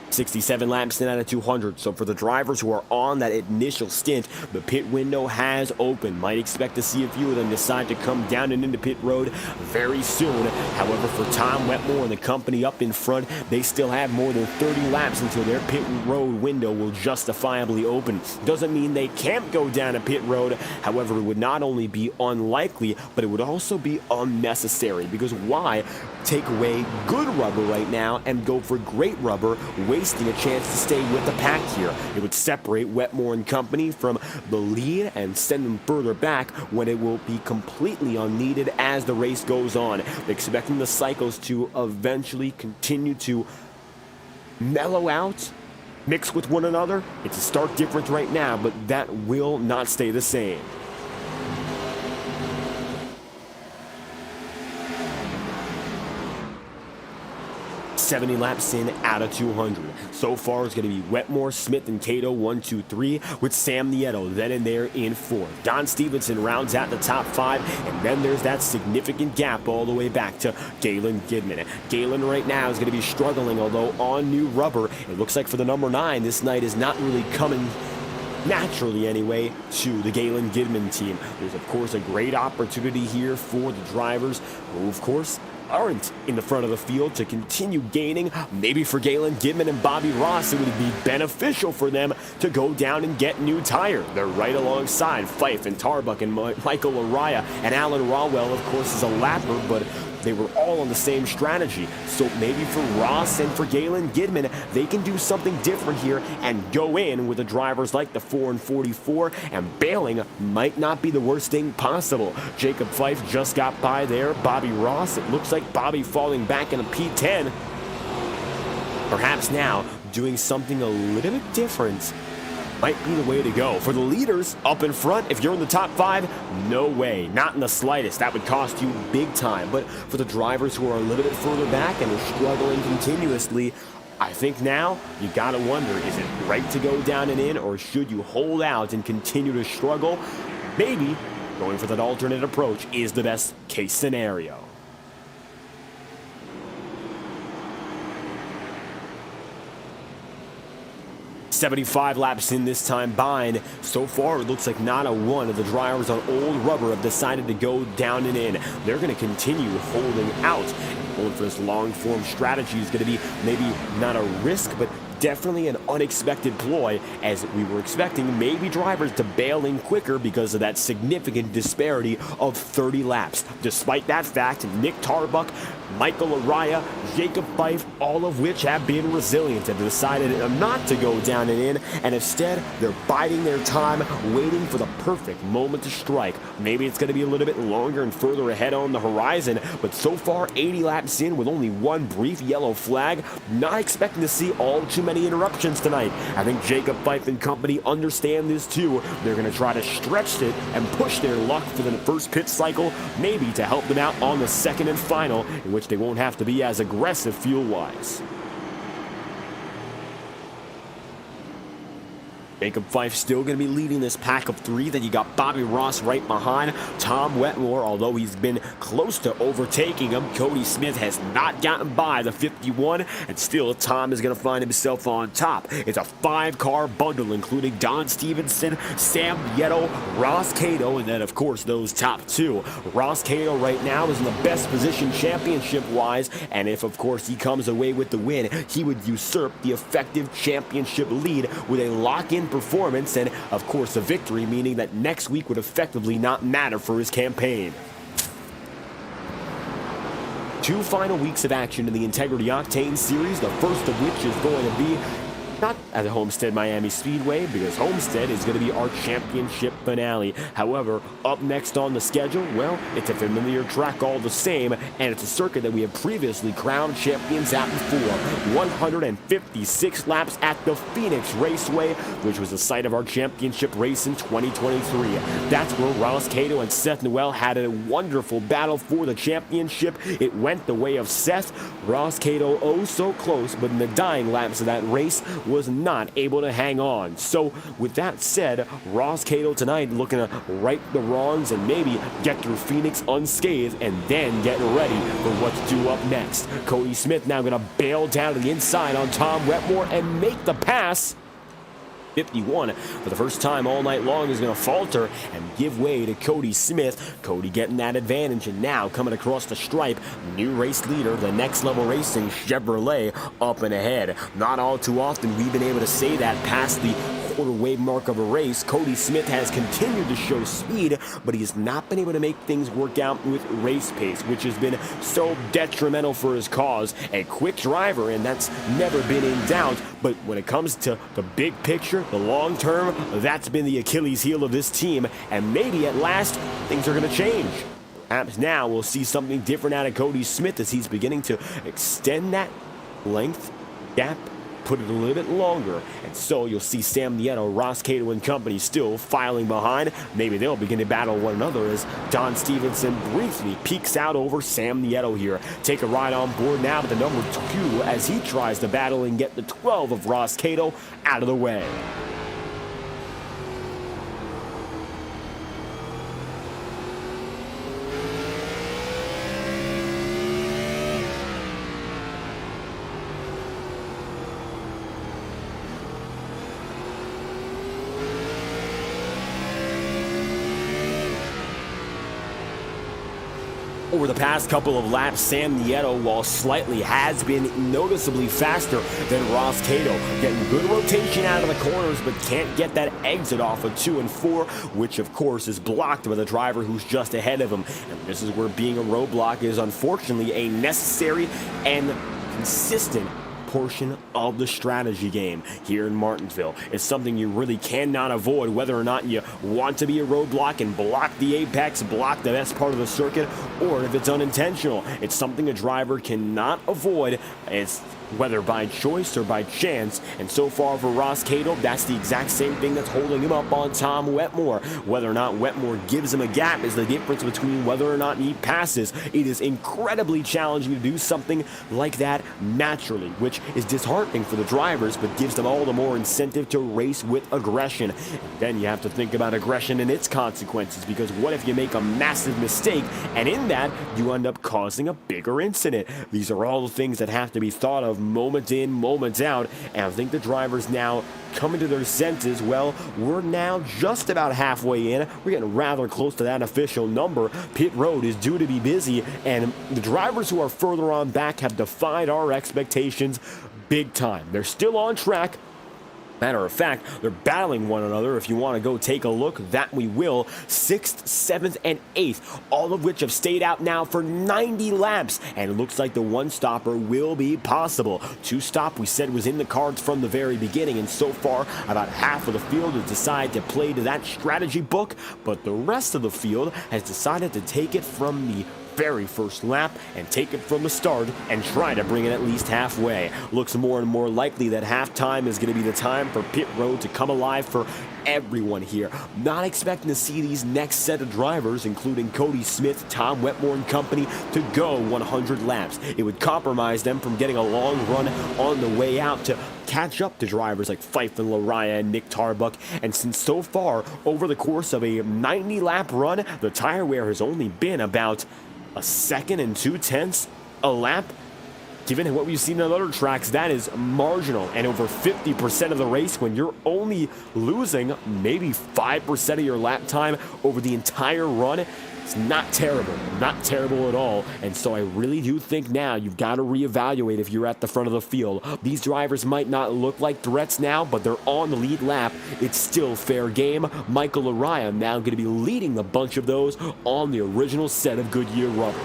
67 laps in out of 200. So for the drivers who are on that initial stint, the pit window has opened. Might expect to see a few of them decide to come down and into pit road very soon. However, for Tom Wetmore and the company up in front, they still have more than 30 laps until their pit road window will justifiably open. Doesn't mean they can't go down to pit road. However, it would not only be unlikely, but it would also be unnecessary, because why take away good rubber right now and go for great rubber, wasting a chance to stay with the pack here? It would separate Wetmore and company from the lead and send them further back when it will be completely unneeded as the race goes on. Expecting the cycles to eventually continue to mellow out, mix with one another. It's a stark difference right now, but that will not stay the same. 70 laps in out of 200. So far, it's going to be Wetmore, Smith, and Cato 1, 2, 3, with Sam Nieto then and there in 4th. Don Stevenson rounds out the top 5, and then there's that significant gap all the way back to Galen Gidman. Galen right now is going to be struggling, although on new rubber. It looks like for the number 9, this night is not really coming naturally anyway to the Galen Gidman team. There's of course a great opportunity here for the drivers who of course aren't in the front of the field to continue gaining. Maybe for Galen Gidman and Bobby Ross, it would be beneficial for them to go down and get new tire. They're right alongside Fife and Tarbuck and Michael Araya, and Alan Rawell, of course, is a lapper, but they were all on the same strategy. So maybe for Ross and for Galen Gidman, they can do something different here and go in with the drivers like the 4 and 44, and bailing might not be the worst thing possible. Jacob Fife just got by there. Bobby Ross, it looks like Bobby falling back in a P10. Perhaps now doing something a little bit different might be the way to go. For the leaders up in front, if you're in the top 5, no way, not in the slightest. That would cost you big time. But for the drivers who are a little bit further back and are struggling continuously, I think now you gotta wonder, is it right to go down and in, or should you hold out and continue to struggle? Maybe going for that alternate approach is the best case scenario. .75 laps in this time bind. So far, it looks like not a one of the drivers on old rubber have decided to go down and in. They're going to continue holding out. Going for this long-form strategy is going to be maybe not a risk, but definitely an unexpected ploy, as we were expecting maybe drivers to bail in quicker because of that significant disparity of 30 laps. Despite that fact, Nick Tarbuck, Michael Araya, Jacob Fife, all of which have been resilient, have decided not to go down and in, and instead they're biding their time, waiting for the perfect moment to strike. Maybe it's going to be a little bit longer and further ahead on the horizon, but so far 80 laps in with only one brief yellow flag, not expecting to see all too many interruptions tonight. I think Jacob Fife and company understand this too. They're going to try to stretch it and push their luck for the first pit cycle, maybe to help them out on the second and final, in which they won't have to be as aggressive fuel-wise. Jacob Fife still going to be leading this pack of three. Then you got Bobby Ross right behind. Tom Wetmore, although he's been close to overtaking him, Cody Smith has not gotten by the 51, and still Tom is going to find himself on top. It's a 5-car bundle, including Don Stevenson, Sam Nieto, Ross Cato, and then, of course, those top two. Ross Cato right now is in the best position championship-wise, and if, of course, he comes away with the win, he would usurp the effective championship lead with a lock-in performance and, of course, a victory, meaning that next week would effectively not matter for his campaign. 2 final weeks of action in the Integrity OCTANE Series, the first of which is going to be not at the Homestead Miami Speedway, because Homestead is going to be our championship finale. However, up next on the schedule, well, it's a familiar track all the same, and it's a circuit that we have previously crowned champions at before. 156 laps at the Phoenix Raceway, which was the site of our championship race in 2023. That's where Ross Cato and Seth Noel had a wonderful battle for the championship. It went the way of Seth. Ross Cato oh so close, but in the dying laps of that race was not able to hang on. So with that said, Ross Cato tonight looking to right the wrongs and maybe get through Phoenix unscathed and then get ready for what's due up next. Cody Smith now going to bail down to the inside on Tom Wetmore and make the pass. 51 for the first time all night long is going to falter and give way to Cody Smith. Cody getting that advantage, and now coming across the stripe, new race leader, the Next Level Racing Chevrolet, up and ahead. Not all too often we've been able to say that past the quarter-wave mark of a race. Cody Smith has continued to show speed, but he has not been able to make things work out with race pace, which has been so detrimental for his cause. A quick driver, and that's never been in doubt, but when it comes to the big picture, the long term, that's been the Achilles heel of this team, and maybe at last things are going to change. Perhaps now we'll see something different out of Cody Smith as he's beginning to extend that length gap, put it a little bit longer, and so you'll see Sam Nieto, Ross Cato and company still filing behind. Maybe they'll begin to battle one another as Don Stevenson briefly peeks out over Sam Nieto here. Take a ride on board now with the number 2 as he tries to battle and get the 12 of Ross Cato out of the way. Over the past couple of laps, Sam Nieto, while slightly, has been noticeably faster than Ross Cato. Getting good rotation out of the corners, but can't get that exit off of 2 and 4, which of course is blocked by the driver who's just ahead of him. And this is where being a roadblock is unfortunately a necessary and consistent portion of the strategy game here in Martinsville. It's something you really cannot avoid, whether or not you want to be a roadblock and block the apex, block the best part of the circuit, or if it's unintentional. It's something a driver cannot avoid. It's whether by choice or by chance, and so far for Ross Cato, that's the exact same thing that's holding him up on Tom Wetmore. Whether or not Wetmore gives him a gap is the difference between whether or not he passes. It is incredibly challenging to do something like that naturally, which is disheartening for the drivers, but gives them all the more incentive to race with aggression. And then you have to think about aggression and its consequences, because what if you make a massive mistake, and in that, you end up causing a bigger incident? These are all the things that have to be thought of moment in, moment out, and I think the drivers now coming to their senses. Well, we're now just about halfway in. We're getting rather close to that official number. Pit road is due to be busy, and the drivers who are further on back have defied our expectations big time. They're still on track. Matter of fact, they're battling one another. If you want to go take a look, that we will. 6th, 7th, and 8th, all of which have stayed out now for 90 laps. And it looks like the one-stopper will be possible. 2-stop, we said, was in the cards from the very beginning. And so far, about half of the field has decided to play to that strategy book. But the rest of the field has decided to take it from the very first lap and take it from the start and try to bring it at least halfway. Looks more and more likely that halftime is going to be the time for pit road to come alive for everyone here. Not expecting to see these next set of drivers, including Cody Smith, Tom Wetmore and company, to go 100 laps. It would compromise them from getting a long run on the way out to catch up to drivers like Fife and Lariah and Nick Tarbuck. And since so far, over the course of a 90-lap run, the tire wear has only been about a second and 2/10 a lap. Given what we've seen on other tracks, that is marginal. And over 50% of the race, when you're only losing maybe 5% of your lap time over the entire run, it's not terrible. Not terrible at all. And so I really do think now you've got to reevaluate if you're at the front of the field. These drivers might not look like threats now, but they're on the lead lap. It's still fair game. Michael Lariah now going to be leading the bunch of those on the original set of Goodyear rubber.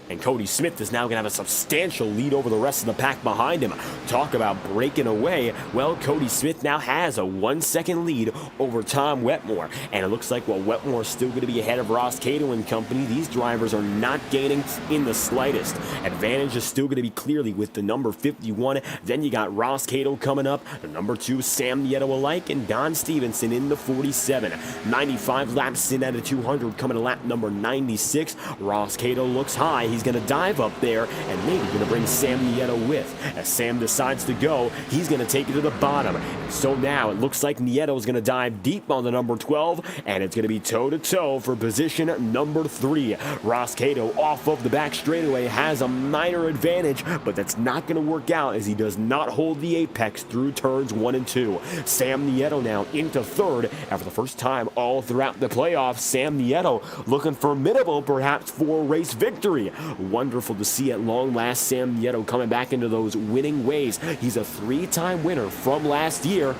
And Cody Smith is now going to have a substantial lead over the rest of the pack behind him. Talk about breaking away. Well, Cody Smith now has a 1-second lead over Tom Wetmore. And it looks like while Wetmore is still going to be ahead of Ross Cato and company, these drivers are not gaining in the slightest. Advantage is still going to be clearly with the number 51. Then you got Ross Cato coming up, the number 2, Sam Nieto alike, and Don Stevenson in the 47. 95 laps in out of 200 coming to lap number 96. Ross Cato looks high. He's going to dive up there and maybe going to bring Sam Nieto with. As Sam decides to go, he's going to take it to the bottom. So now it looks like Nieto is going to dive deep on the number 12, and it's going to be toe-to-toe for position number 3. Ross Cato off of the back straightaway has a minor advantage, but that's not going to work out as he does not hold the apex through turns 1 and 2. Sam Nieto now into third, and for the first time all throughout the playoffs, Sam Nieto looking formidable perhaps for a race victory. Wonderful to see at long last Sam Nieto coming back into those winning ways. He's a 3-time winner from last year.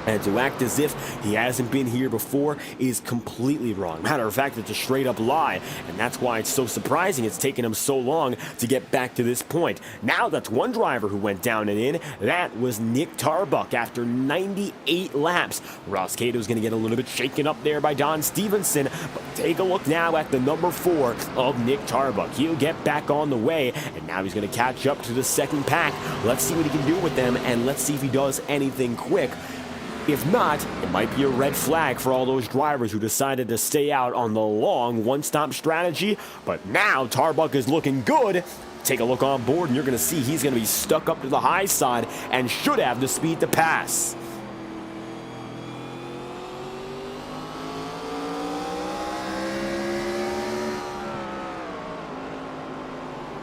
And to act as if he hasn't been here before is completely wrong. Matter of fact, it's a straight up lie. And that's why it's so surprising it's taken him so long to get back to this point. Now that's one driver who went down and in. That was Nick Tarbuck after 98 laps. Ross Cato's going to get a little bit shaken up there by Don Stevenson. But take a look now at the number 4 of Nick Tarbuck. He'll get back on the way. And now he's going to catch up to the second pack. Let's see what he can do with them. And let's see if he does anything quick. If not, it might be a red flag for all those drivers who decided to stay out on the long one-stop strategy. But now Tarbuck is looking good. Take a look on board and you're going to see he's going to be stuck up to the high side and should have the speed to pass.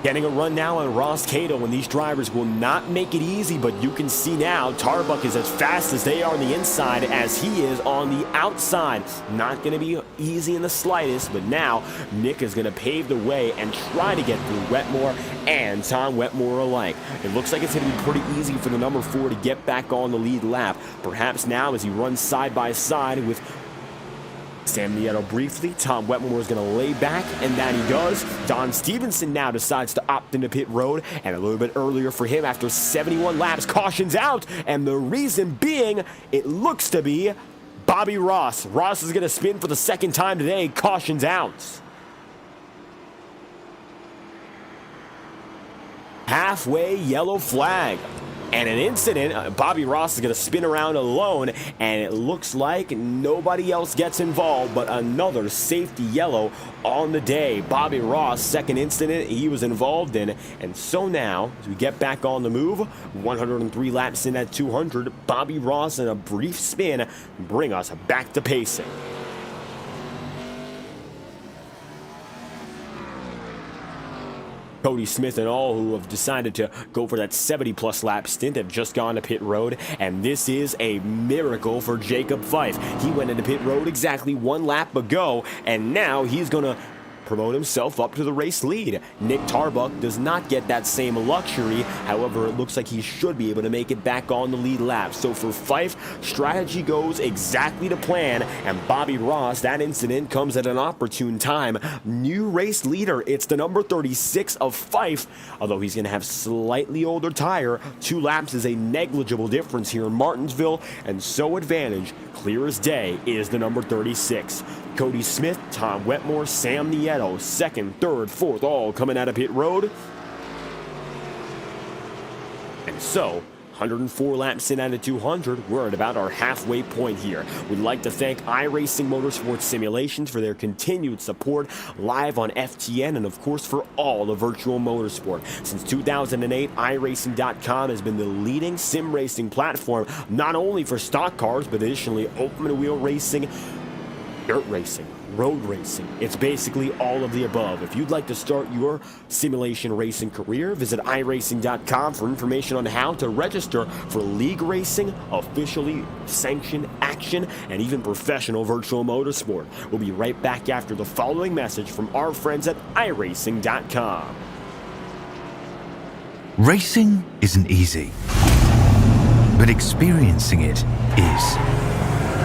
Getting a run now on Ross Cato, and these drivers will not make it easy, but you can see now Tarbuck is as fast as they are on the inside as he is on the outside. Not going to be easy in the slightest, but now Nick is going to pave the way and try to get through Wetmore and Tom Wetmore alike. It looks like it's going to be pretty easy for the number 4 to get back on the lead lap. Perhaps now as he runs side by side with Sam Nieto briefly, Tom Wetmore is going to lay back, and that he does. Don Stevenson now decides to opt into pit road, and a little bit earlier for him after 71 laps, cautions out, and the reason being, it looks to be Bobby Ross. Ross is going to spin for the second time today, cautions out. Halfway yellow flag. And an incident, Bobby Ross is going to spin around alone, and it looks like nobody else gets involved, but another safety yellow on the day. Bobby Ross, second incident he was involved in, and so now, as we get back on the move, 103 laps in at 200, Bobby Ross in a brief spin bring us back to pacing. Cody Smith and all who have decided to go for that 70-plus lap stint have just gone to pit road, and this is a miracle for Jacob Fife. He went into pit road exactly 1 lap ago, and now he's going to promote himself up to the race lead. Nick Tarbuck does not get that same luxury. However, it looks like he should be able to make it back on the lead lap. So for Fife, strategy goes exactly to plan, and Bobby Ross, that incident comes at an opportune time. New race leader, it's the number 36 of Fife, although he's going to have slightly older tire. 2 laps is a negligible difference here in Martinsville, and so advantage, clear as day, is the number 36. Cody Smith, Tom Wetmore, Sam Nieto, 2nd, 3rd, 4th, all coming out of pit road. And so, 104 laps in out of 200, we're at about our halfway point here. We'd like to thank iRacing Motorsport Simulations for their continued support live on FTN, and of course for all the virtual motorsport. Since 2008, iRacing.com has been the leading sim racing platform, not only for stock cars, but additionally open wheel racing, dirt racing, road racing. It's basically all of the above. If you'd like to start your simulation racing career, visit iRacing.com for information on how to register for league racing, officially sanctioned action, and even professional virtual motorsport. We'll be right back after the following message from our friends at iRacing.com. Racing isn't easy, but experiencing it is.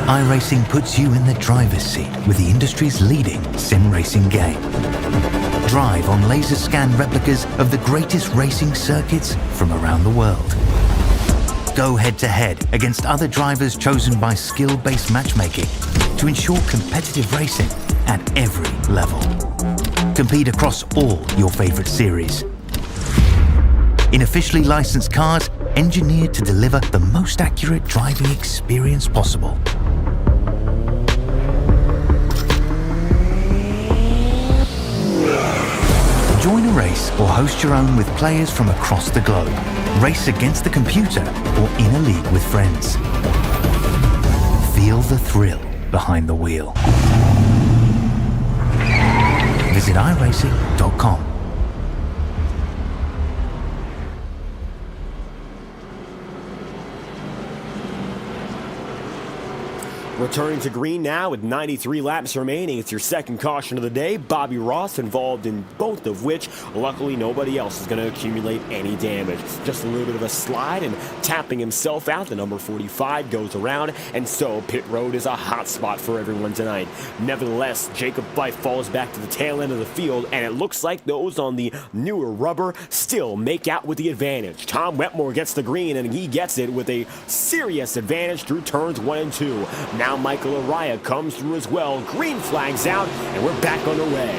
iRacing puts you in the driver's seat with the industry's leading sim racing game. Drive on laser scan replicas of the greatest racing circuits from around the world. Go head to head against other drivers chosen by skill-based matchmaking to ensure competitive racing at every level. Compete across all your favorite series. In officially licensed cars, engineered to deliver the most accurate driving experience possible. Join a race or host your own with players from across the globe. Race against the computer or in a league with friends. Feel the thrill behind the wheel. Visit iRacing.com. Returning to green now with 93 laps remaining. It's your second caution of the day. Bobby Ross involved in both of which, luckily nobody else is going to accumulate any damage. Just a little bit of a slide and tapping himself out. The number 45 goes around, and so pit road is a hot spot for everyone tonight. Nevertheless, Jacob Fife falls back to the tail end of the field, and it looks like those on the newer rubber still make out with the advantage. Tom Wetmore gets the green, and he gets it with a serious advantage through turns 1 and 2. Now Michael Araya comes through as well. Green flags out, and we're back underway.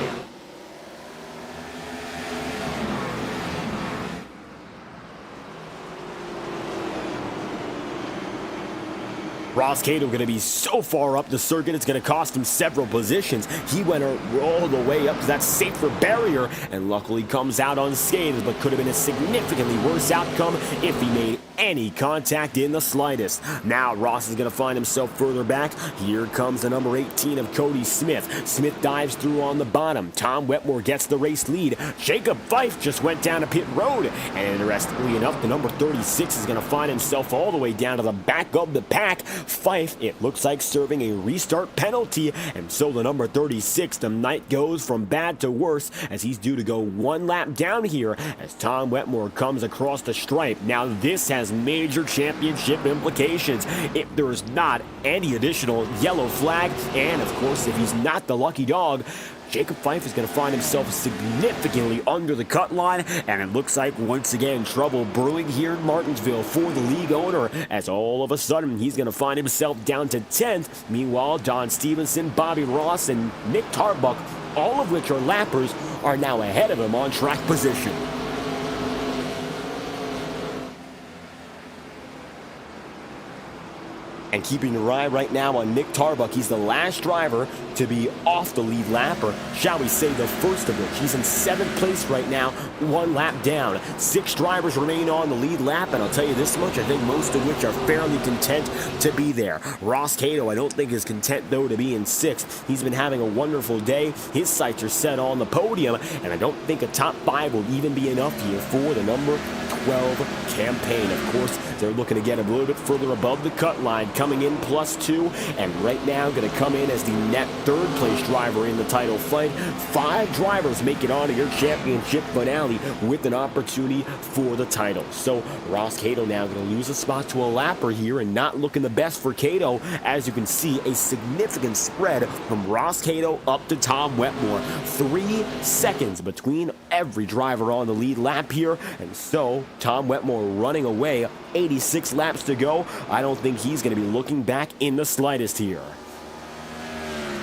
Ross Cato going to be so far up the circuit, it's going to cost him several positions. He went all the way up to that safer barrier and luckily comes out unscathed, but could have been a significantly worse outcome if he made any contact in the slightest. Now Ross is going to find himself further back. Here comes the number 18 of Cody Smith. Smith dives through on the bottom. Tom Wetmore gets the race lead. Jacob Fife just went down to pit road. And interestingly enough, the number 36 is going to find himself all the way down to the back of the pack. Fife, it looks like, serving a restart penalty, and so the number 36, the night goes from bad to worse as he's due to go 1 lap down here as Tom Wetmore comes across the stripe. Now this has major championship implications if there's not any additional yellow flag, and of course if he's not the lucky dog, Jacob Fife is going to find himself significantly under the cut line, and it looks like once again trouble brewing here in Martinsville for the league owner as all of a sudden he's going to find himself down to 10th. Meanwhile, Don Stevenson, Bobby Ross, and Nick Tarbuck, all of which are lappers, are now ahead of him on track position. And keeping your eye right now on Nick Tarbuck, he's the last driver to be off the lead lap, or shall we say the first of which. He's in 7th place right now, 1 lap down. 6 drivers remain on the lead lap, and I'll tell you this much, I think most of which are fairly content to be there. Ross Cato, I don't think is content, though, to be in 6th. He's been having a wonderful day. His sights are set on the podium, and I don't think a top 5 will even be enough here for the number 12 campaign. Of course, they're looking to get a little bit further above the cut line, coming in +2, and right now going to come in as the net third place driver in the title fight. 5 drivers make it onto your championship finale with an opportunity for the title. So Ross Cato now going to lose a spot to a lapper here, and not looking the best for Cato. As you can see, a significant spread from Ross Cato up to Tom Wetmore. 3 seconds between every driver on the lead lap here, and so Tom Wetmore running away. 86 laps to go. I don't think he's going to be looking back in the slightest here.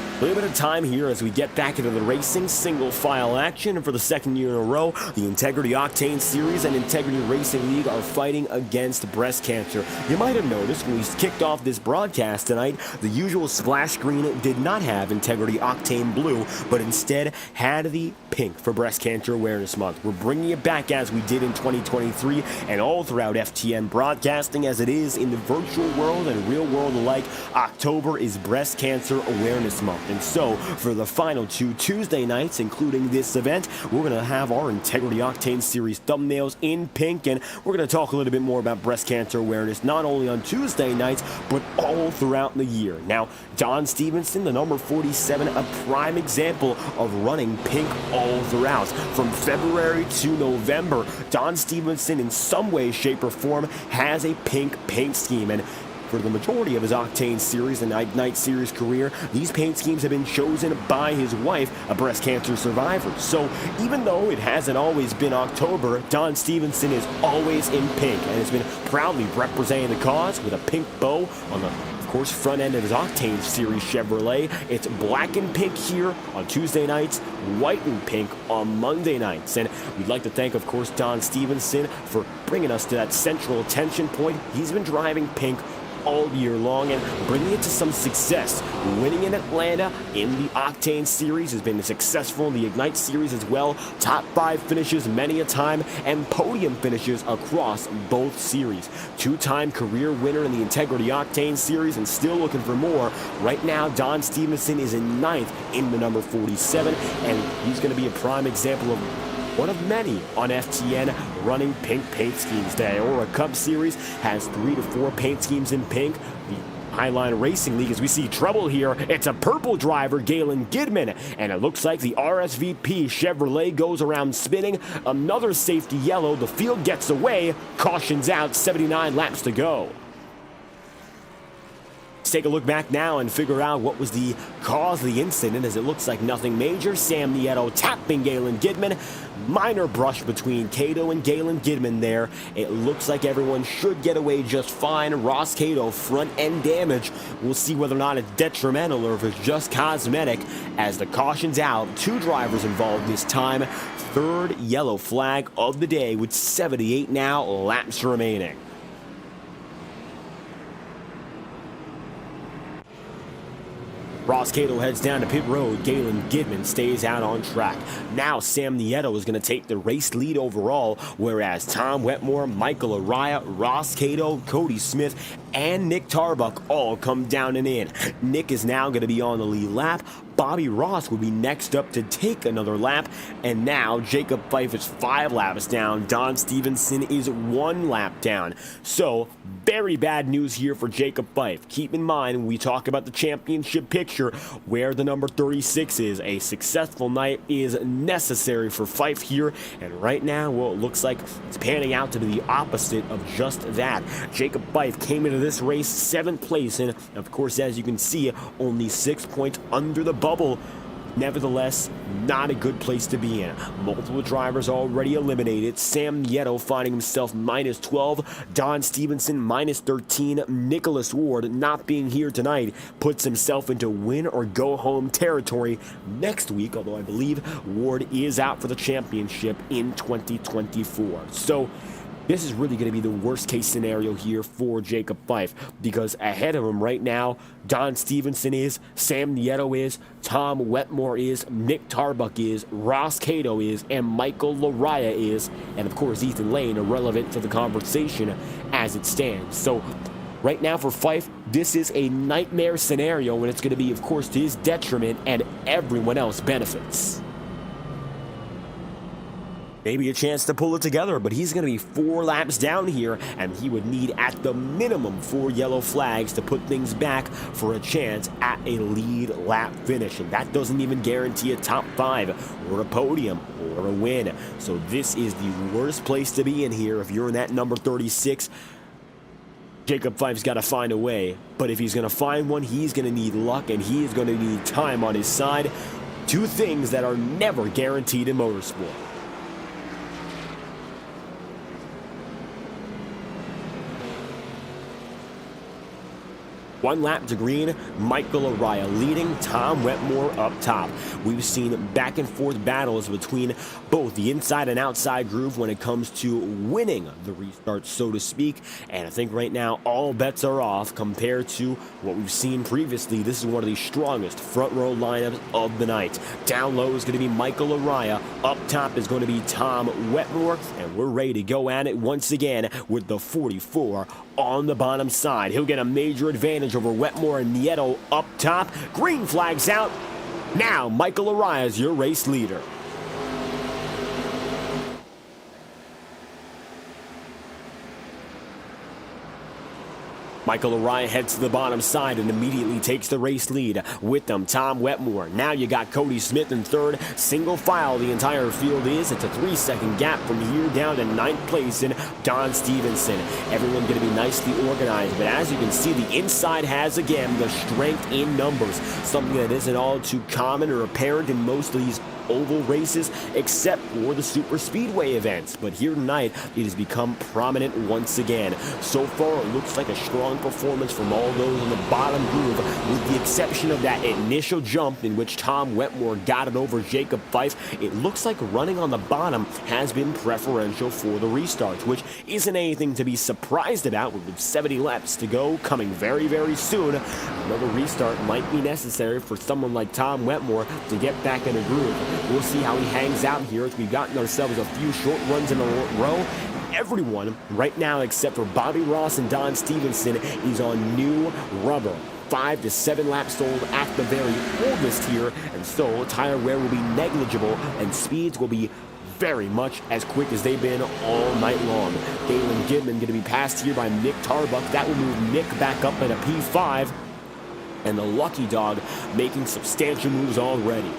A little bit of time here as we get back into the racing single file action, and for the second year in a row, the Integrity OCTANE Series and Integrity Racing League are fighting against breast cancer. You might have noticed when we kicked off this broadcast tonight, the usual splash screen did not have Integrity OCTANE Blue, but instead had the pink for Breast Cancer Awareness Month. We're bringing it back as we did in 2023 and all throughout FTN broadcasting, as it is in the virtual world and real world alike. October is Breast Cancer Awareness Month. And so, for the final 2 Tuesday nights, including this event, we're going to have our Integrity OCTANE Series thumbnails in pink, and we're going to talk a little bit more about breast cancer awareness, not only on Tuesday nights, but all throughout the year. Now, Don Stevenson, the number 47, a prime example of running pink all throughout. From February to November, Don Stevenson, in some way, shape, or form, has a pink paint scheme, and for the majority of his OCTANE Series and Night Series career, these paint schemes have been chosen by his wife, a breast cancer survivor. So even though it hasn't always been October, Don Stevenson is always in pink and has been proudly representing the cause with a pink bow on the, of course, front end of his OCTANE Series Chevrolet. It's black and pink here on Tuesday nights, white and pink on Monday nights. And we'd like to thank, of course, Don Stevenson for bringing us to that central attention point. He's been driving pink all year long and bringing it to some success. Winning in Atlanta in the OCTANE Series, has been successful in the Ignite Series as well. Top 5 finishes many a time, and podium finishes across both series. 2-time career winner in the Integrity OCTANE Series, and still looking for more. Right now, Don Stevenson is in 9th in the number 47, and he's going to be a prime example of one of many on FTN running pink paint schemes. The Aurora Cup Series has 3 to 4 paint schemes in pink. The Highline Racing League, as we see trouble here, it's a purple driver, Galen Gidman, and it looks like the RSVP Chevrolet goes around spinning. Another safety yellow, the field gets away, cautions out, 79 laps to go. Let's take a look back now and figure out what was the cause of the incident, as it looks like nothing major. Sam Nieto tapping Galen Gidman. Minor brush between Cato and Galen Gidman there. It looks like everyone should get away just fine. Ross Cato, front end damage. We'll see whether or not it's detrimental or if it's just cosmetic, as the caution's out. 2 drivers involved this time. 3rd yellow flag of the day with 78 now laps remaining. Ross Cato heads down to pit road. Galen Gidman stays out on track. Now Sam Nieto is going to take the race lead overall, whereas Tom Wetmore, Michael Araya, Ross Cato, Cody Smith, and Nick Tarbuck all come down and in. Nick is now going to be on the lead lap. Bobby Ross will be next up to take another lap, and now Jacob Fife is 5 laps down. Don Stevenson is 1 lap down. So, very bad news here for Jacob Fife. Keep in mind when we talk about the championship picture where the number 36 is. A successful night is necessary for Fife here, and right now, well, it looks like it's panning out to be the opposite of just that. Jacob Fife came into this race 7th place, and of course, as you can see, only 6 points under the bubble. Nevertheless, not a good place to be in. Multiple drivers already eliminated. Sam Nieto finding himself -12. Don Stevenson -13. Nicholas Ward, not being here tonight, puts himself into win or go home territory next week, although I believe Ward is out for the championship in 2024. So this is really going to be the worst case scenario here for Jacob Fife, because ahead of him right now, Don Stevenson is, Sam Nieto is, Tom Wetmore is, Nick Tarbuck is, Ross Cato is, and Michael Laraya is, and of course Ethan Lane irrelevant to the conversation as it stands. So right now for Fife, this is a nightmare scenario, and it's going to be, of course, to his detriment, and everyone else benefits. maybe a chance to pull it together, but he's going to be 4 laps down here, and he would need at the minimum 4 yellow flags to put things back for a chance at a lead lap finish, and that doesn't even guarantee a top 5 or a podium or a win. So this is the worst place to be in here if you're in that number 36. Jacob Fife's got to find a way, but if he's going to find one, he's going to need luck, and he is going to need time on his side. 2 things that are never guaranteed in motorsport. One lap to green, Michael Araya leading, Tom Wetmore up top. We've seen back and forth battles between both the inside and outside groove when it comes to winning the restart, so to speak. And I think right now all bets are off compared to what we've seen previously. This is one of the strongest front row lineups of the night. Down low is going to be Michael Araya. Up top is going to be Tom Wetmore. And we're ready to go at it once again with the 44 on the bottom side. He'll get a major advantage over Wetmore and Nieto up top. Green flags out. Now Michael Araya is your race leader. Michael Araya heads to the bottom side and immediately takes the race lead. With them, Tom Wetmore. Now you got Cody Smith in third. Single file the entire field is. It's a 3-second gap from here down to 9th place in Don Stevenson. Everyone going to be nicely organized, but as you can see, the inside has again the strength in numbers. Something that isn't all too common or apparent in most of these oval races except for the super speedway events, but here tonight it has become prominent once again. So far it looks like a strong performance from all those in the bottom groove, with the exception of that initial jump in which Tom Wetmore got it over Jacob Fife. It looks like running on the bottom has been preferential for the restarts, which isn't anything to be surprised about with 70 laps to go coming very, very soon. Another restart might be necessary for someone like Tom Wetmore to get back in a groove. We'll see how he hangs out here as we've gotten ourselves a few short runs in a row. Everyone right now except for Bobby Ross and Don Stevenson is on new rubber. 5 to 7 laps old at the very oldest here, and so tire wear will be negligible and speeds will be very much as quick as they've been all night long. Galen Gidman going to be passed here by Nick Tarbuck. That will move Nick back up at a P5, and the Lucky Dog making substantial moves already.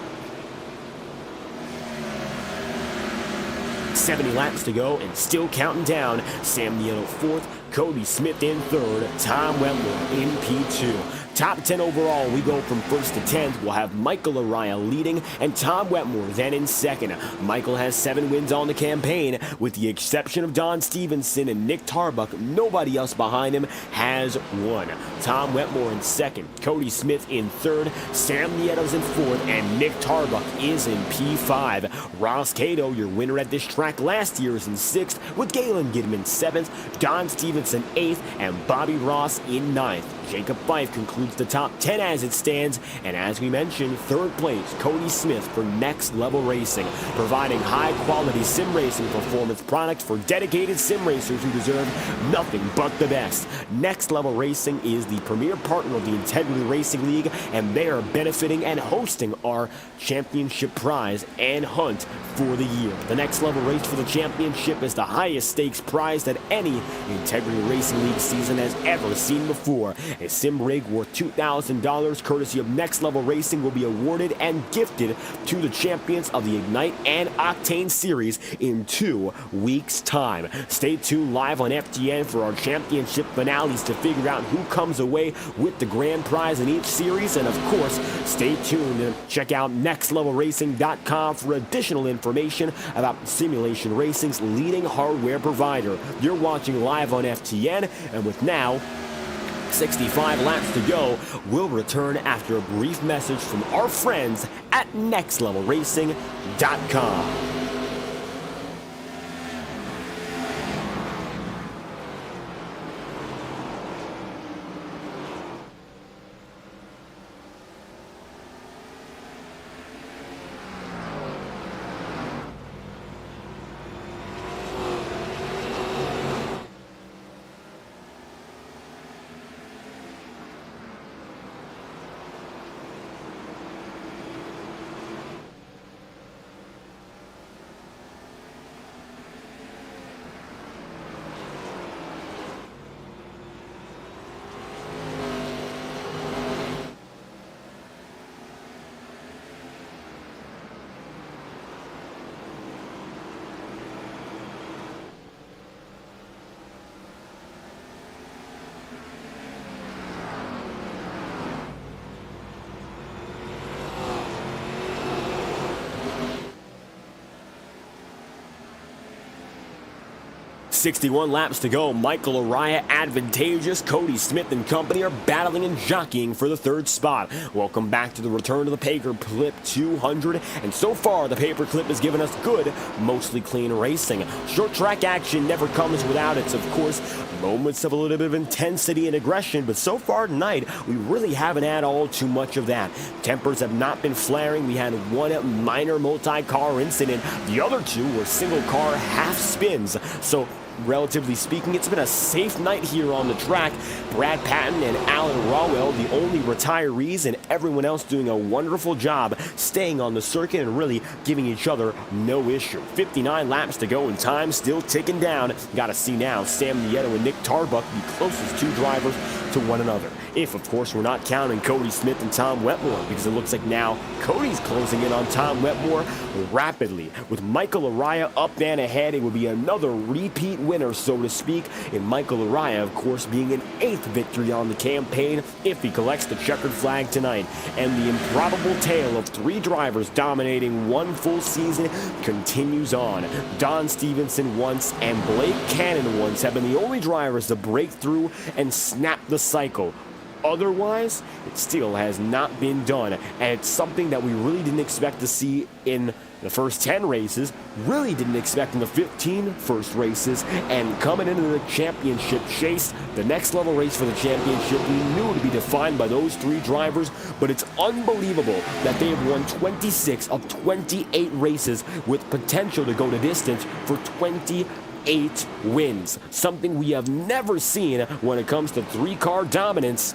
70 laps to go and still counting down. Sam Nieto 4th, Cody Smith in 3rd, Tom Wetmore in P2. Top 10 overall, we go from 1st to 10th. We'll have Michael Araya leading and Tom Wetmore then in 2nd. Michael has 7 wins on the campaign. With the exception of Don Stevenson and Nick Tarbuck, nobody else behind him has 1. Tom Wetmore in 2nd, Cody Smith in 3rd, Sam Nieto's in 4th, and Nick Tarbuck is in P5. Ross Cato, your winner at this track last year, is in 6th, with Galen Gidman 7th, Don Stevenson 8th, and Bobby Ross in 9th. Jacob Fife concludes the top 10 as it stands, and as we mentioned, 3rd place, Cody Smith for Next Level Racing, providing high-quality sim racing performance products for dedicated sim racers who deserve nothing but the best. Next Level Racing is the premier partner of the Integrity Racing League, and they are benefiting and hosting our championship prize and hunt for the year. The Next Level Race for the championship is the highest stakes prize that any Integrity Racing League season has ever seen before. A sim rig worth $2,000 courtesy of Next Level Racing will be awarded and gifted to the champions of the Ignite and Octane Series in 2 weeks' time. Stay tuned live on FTN for our championship finales to figure out who comes away with the grand prize in each series, and of course, stay tuned and check out nextlevelracing.com for additional information about Simulation Racing's leading hardware provider. You're watching live on FTN, and with now 65 laps to go, we'll return after a brief message from our friends at nextlevelracing.com. 61 laps to go. Michael Araya advantageous. Cody Smith and company are battling and jockeying for the third spot. Welcome back to the return of the Paperclip 200. And so far, the Paperclip has given us good, mostly clean racing. Short track action never comes without its, of course, moments of a little bit of intensity and aggression. But so far tonight, we really haven't had all too much of that. Tempers have not been flaring. We had one minor multi-car incident. The other two were single-car half spins. So relatively speaking, it's been a safe night here on the track. Brad Patton and Alan Rawell, the only retirees, and everyone else doing a wonderful job staying on the circuit and really giving each other no issue. 59 laps to go and time still ticking down. Gotta see now Sam Nieto and Nick Tarbuck, the closest two drivers to one another. If, of course, we're not counting Cody Smith and Tom Wetmore, because it looks like now Cody's closing in on Tom Wetmore rapidly. With Michael Araya up and ahead, it would be another repeat winner, so to speak, and Michael Araya, of course, being an 8th victory on the campaign if he collects the checkered flag tonight. And the improbable tale of three drivers dominating one full season continues on. Don Stevenson once and Blake Cannon once have been the only drivers to break through and snap the cycle. Otherwise, it still has not been done, and it's something that we really didn't expect to see in the first 10 races, really didn't expect in the 15 first races, and coming into the championship chase, the next level race for the championship, we knew to be defined by those three drivers, but it's unbelievable that they have won 26 of 28 races with potential to go the distance for 28 wins, something we have never seen when it comes to three-car dominance.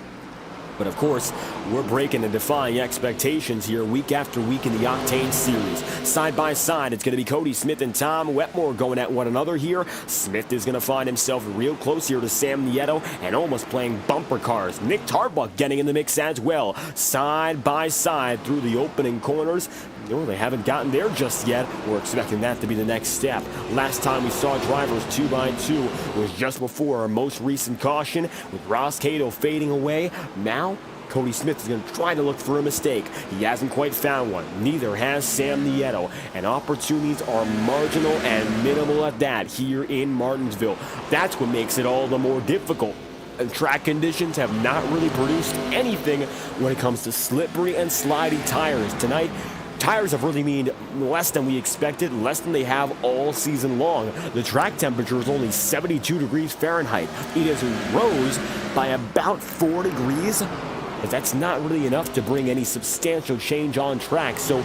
But of course, we're breaking and defying expectations here week after week in the Octane Series. Side by side, it's going to be Cody Smith and Tom Wetmore going at one another here. Smith is going to find himself real close here to Sam Nieto and almost playing bumper cars. Nick Tarbuck getting in the mix as well. Side by side through the opening corners. No, they haven't gotten there just yet. We're expecting that to be the next step. Last time we saw drivers 2x2 was just before our most recent caution, with Ross Cato fading away. Now, Cody Smith is going to try to look for a mistake. He hasn't quite found one. Neither has Sam Nieto. And opportunities are marginal and minimal at that here in Martinsville. That's what makes it all the more difficult. And track conditions have not really produced anything when it comes to slippery and slidey tires. Tonight, tires have really mean less than we expected, less than they have all season long. The track temperature is only 72 degrees Fahrenheit. It has rose by about 4 degrees, but that's not really enough to bring any substantial change on track. So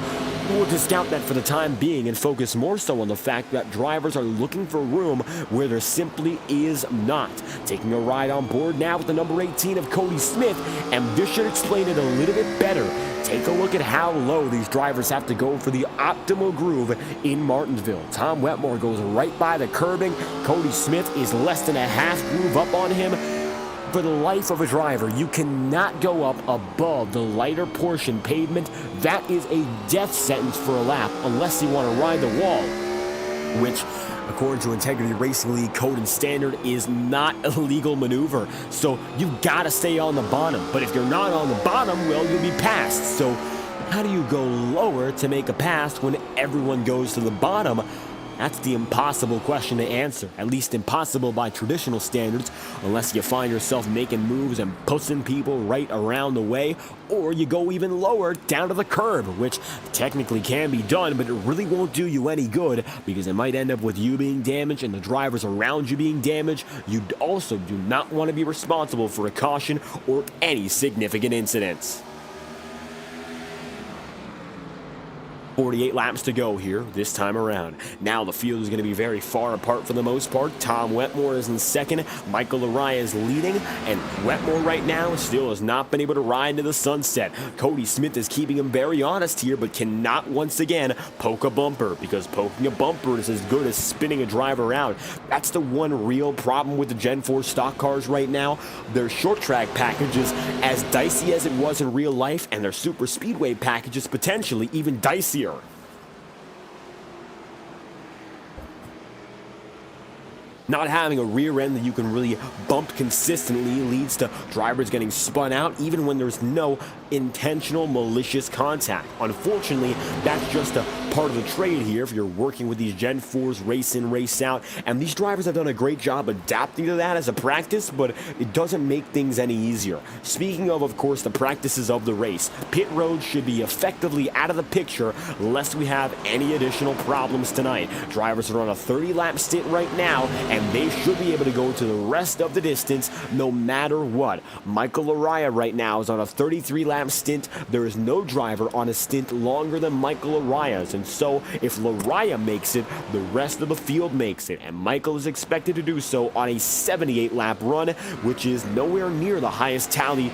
we'll discount that for the time being and focus more so on the fact that drivers are looking for room where there simply is not. Taking a ride on board now with the number 18 of Cody Smith, and this should explain it a little bit better. Take a look at how low these drivers have to go for the optimal groove in Martinsville. Tom Wetmore goes right by the curbing. Cody Smith is less than a half groove up on him. For the life of a driver, you cannot go up above the lighter portion pavement. That is a death sentence for a lap unless you want to ride the wall, which, according to Integrity Racing League code and standard, is not a legal maneuver. So you gotta stay on the bottom. But if you're not on the bottom, well, you'll be passed. So how do you go lower to make a pass when everyone goes to the bottom? That's the impossible question to answer, at least impossible by traditional standards, unless you find yourself making moves and pushing people right around the way, or you go even lower down to the curb, which technically can be done, but it really won't do you any good because it might end up with you being damaged and the drivers around you being damaged. You also do not want to be responsible for a caution or any significant incidents. 48 laps to go here this time around. Now the field is going to be very far apart for the most part. Tom Wetmore is in second. Michael Araya is leading. And Wetmore right now still has not been able to ride into the sunset. Cody Smith is keeping him very honest here, but cannot once again poke a bumper, because poking a bumper is as good as spinning a driver out. That's the one real problem with the Gen 4 stock cars right now. Their short track packages as dicey as it was in real life, and their super speedway packages potentially even dicier. Not having a rear end that you can really bump consistently leads to drivers getting spun out even when there's no intentional malicious contact. Unfortunately, that's just a part of the trade here if you're working with these Gen 4s race in, race out, and these drivers have done a great job adapting to that as a practice, but it doesn't make things any easier. Speaking of course, the practices of the race, pit road should be effectively out of the picture lest we have any additional problems tonight. Drivers are on a 30-lap stint right now, and they should be able to go to the rest of the distance no matter what. Michael Araya right now is on a 33-lap stint. There is no driver on a stint longer than Michael Araya's, and so if Laraya makes it, the rest of the field makes it, and Michael is expected to do so on a 78-lap run, which is nowhere near the highest tally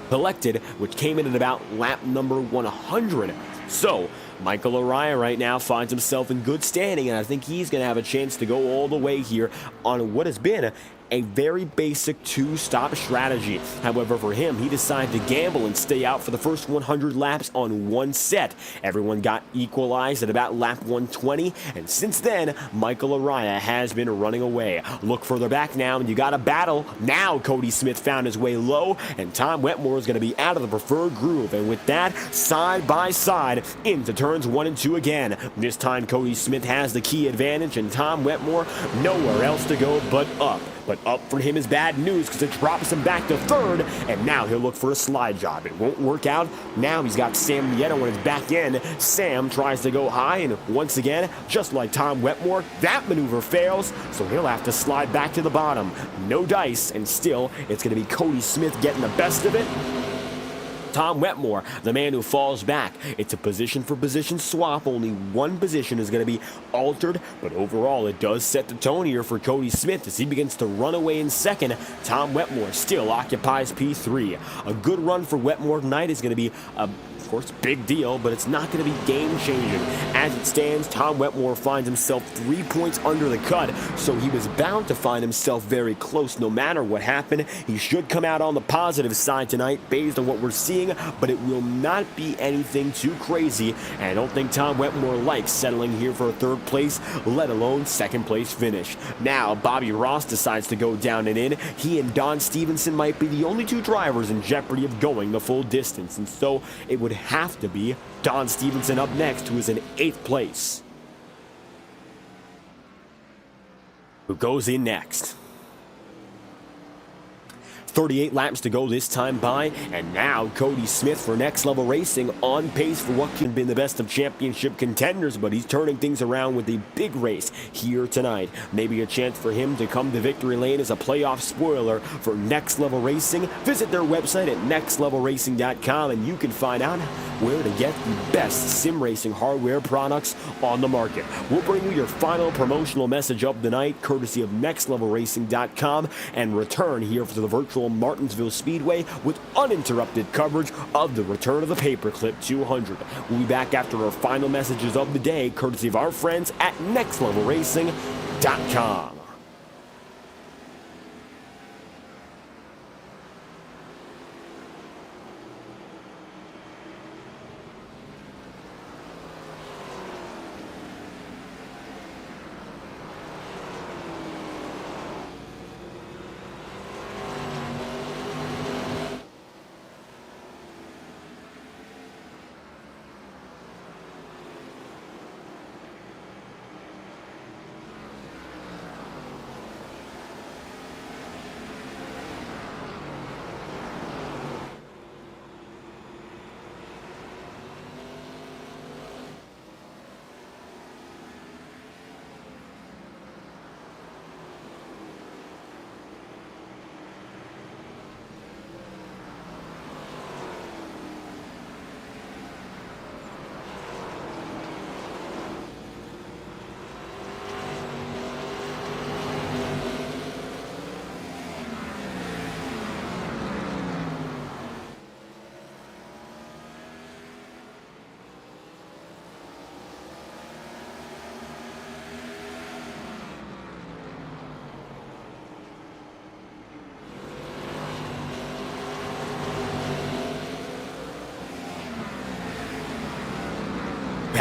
collected, which came in at about lap number 100. So Michael Araya right now finds himself in good standing, and I think he's going to have a chance to go all the way here on what has been a very basic two-stop strategy. However, for him, he decided to gamble and stay out for the first 100 laps on one set. Everyone got equalized at about lap 120, and since then, Michael Araya has been running away. Look further back now, and you got a battle. Now Cody Smith found his way low, and Tom Wetmore is going to be out of the preferred groove, and with that, side by side into turns 1 and 2 again. This time, Cody Smith has the key advantage, and Tom Wetmore nowhere else to go but up. But up for him is bad news because it drops him back to third, and now he'll look for a slide job. It won't work out. Now he's got Sam Nieto on his back end. Sam tries to go high, and once again, just like Tom Wetmore, that maneuver fails, so he'll have to slide back to the bottom. No dice, and still, it's going to be Cody Smith getting the best of it. Tom Wetmore, the man who falls back. It's a position-for-position swap. Only one position is going to be altered, but overall it does set the tone here for Cody Smith as he begins to run away in second. Tom Wetmore still occupies P3. A good run for Wetmore tonight is going to be of course, big deal, but it's not going to be game-changing. As it stands, Tom Wetmore finds himself 3 points under the cut, so he was bound to find himself very close no matter what happened. He should come out on the positive side tonight based on what we're seeing, but it will not be anything too crazy, and I don't think Tom Wetmore likes settling here for a third place, let alone second place finish. Now, Bobby Ross decides to go down and in. He and Don Stevenson might be the only two drivers in jeopardy of going the full distance, and so it would have to be Don Stevenson up next, who is in 8th place. Who goes in next? 38 laps to go this time by, and now Cody Smith for Next Level Racing on pace for what could have been the best of championship contenders, but he's turning things around with a big race here tonight. Maybe a chance for him to come to victory lane as a playoff spoiler for Next Level Racing. Visit their website at nextlevelracing.com and you can find out where to get the best sim racing hardware products on the market. We'll bring you your final promotional message of the night, courtesy of nextlevelracing.com, and return here for the virtual Martinsville Speedway with uninterrupted coverage of the return of the Paperclip 200. We'll be back after our final messages of the day, courtesy of our friends at nextlevelracing.com.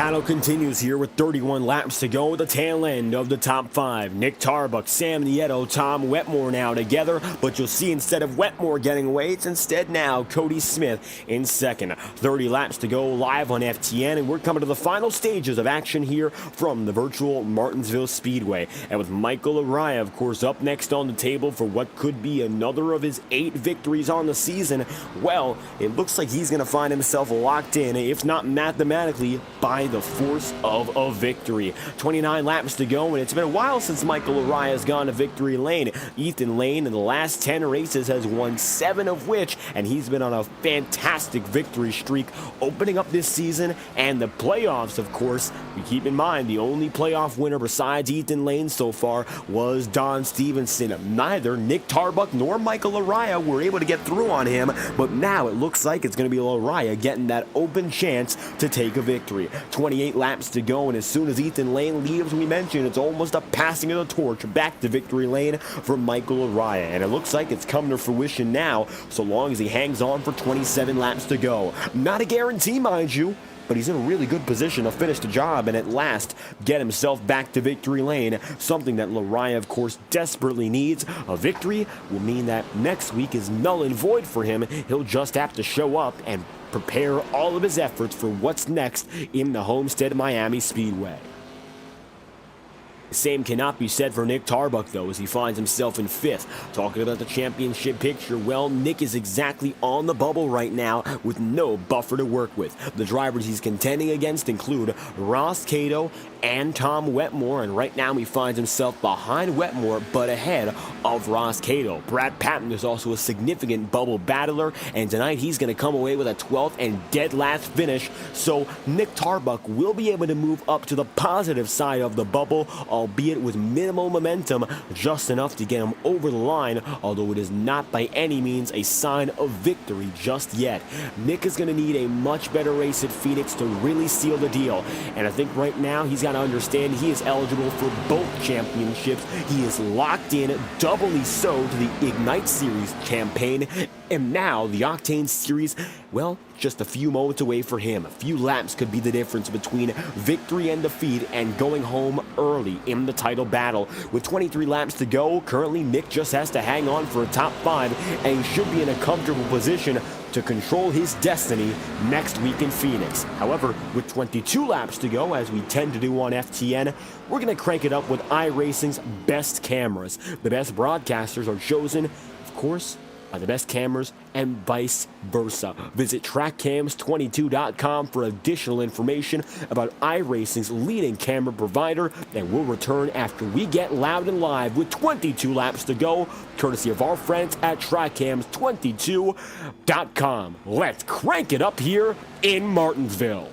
battle continues here with 31 laps to go at the tail end of the top 5. Nick Tarbuck, Sam Nieto, Tom Wetmore now together, but you'll see instead of Wetmore getting away, it's instead now Cody Smith in second. 30 laps to go live on FTN, and we're coming to the final stages of action here from the virtual Martinsville Speedway. And with Michael Araya, of course, up next on the table for what could be another of his 8 victories on the season, well, it looks like he's going to find himself locked in, if not mathematically, by the force of a victory. 29 laps to go, and it's been a while since Michael Araya has gone to victory lane. Ethan Lane in the last 10 races has won 7 of which, and he's been on a fantastic victory streak opening up this season and the playoffs, of course. We keep in mind the only playoff winner besides Ethan Lane so far was Don Stevenson. Neither Nick Tarbuck nor Michael Araya were able to get through on him, but now it looks like it's going to be Araya getting that open chance to take a victory. 28 laps to go, and as soon as Ethan Lane leaves, we mentioned it's almost a passing of the torch back to victory lane for Michael Araya, and it looks like it's coming to fruition now, so long as he hangs on for 27 laps to go. Not a guarantee, mind you, but he's in a really good position to finish the job and at last get himself back to victory lane, something that Araya, of course, desperately needs. A victory will mean that next week is null and void for him. He'll just have to show up and prepare all of his efforts for what's next in the Homestead Miami Speedway. Same cannot be said for Nick Tarbuck, though, as he finds himself in 5th. Talking about the championship picture, well, Nick is exactly on the bubble right now with no buffer to work with. The drivers he's contending against include Ross Cato and Tom Wetmore, and right now he finds himself behind Wetmore but ahead of Ross Cato. Brad Patton is also a significant bubble battler, and tonight he's going to come away with a 12th and dead last finish, so Nick Tarbuck will be able to move up to the positive side of the bubble, albeit with minimal momentum, just enough to get him over the line, although it is not by any means a sign of victory just yet. Nick is going to need a much better race at Phoenix to really seal the deal, and I think right now he's got to understand he is eligible for both championships. He is locked in, doubly so, to the Ignite Series campaign, and now the Octane Series, well, just a few moments away for him. A few laps could be the difference between victory and defeat and going home early in the title battle. With 23 laps to go, currently Nick just has to hang on for a top 5, and he should be in a comfortable position to control his destiny next week in Phoenix. However, with 22 laps to go, as we tend to do on FTN, we're going to crank it up with iRacing's best cameras. The best broadcasters are chosen, of course, by the best cameras and vice versa. Visit trackcams22.com for additional information about iRacing's leading camera provider, and we'll return after we get loud and live with 22 laps to go, courtesy of our friends at trackcams22.com. Let's crank it up here in Martinsville.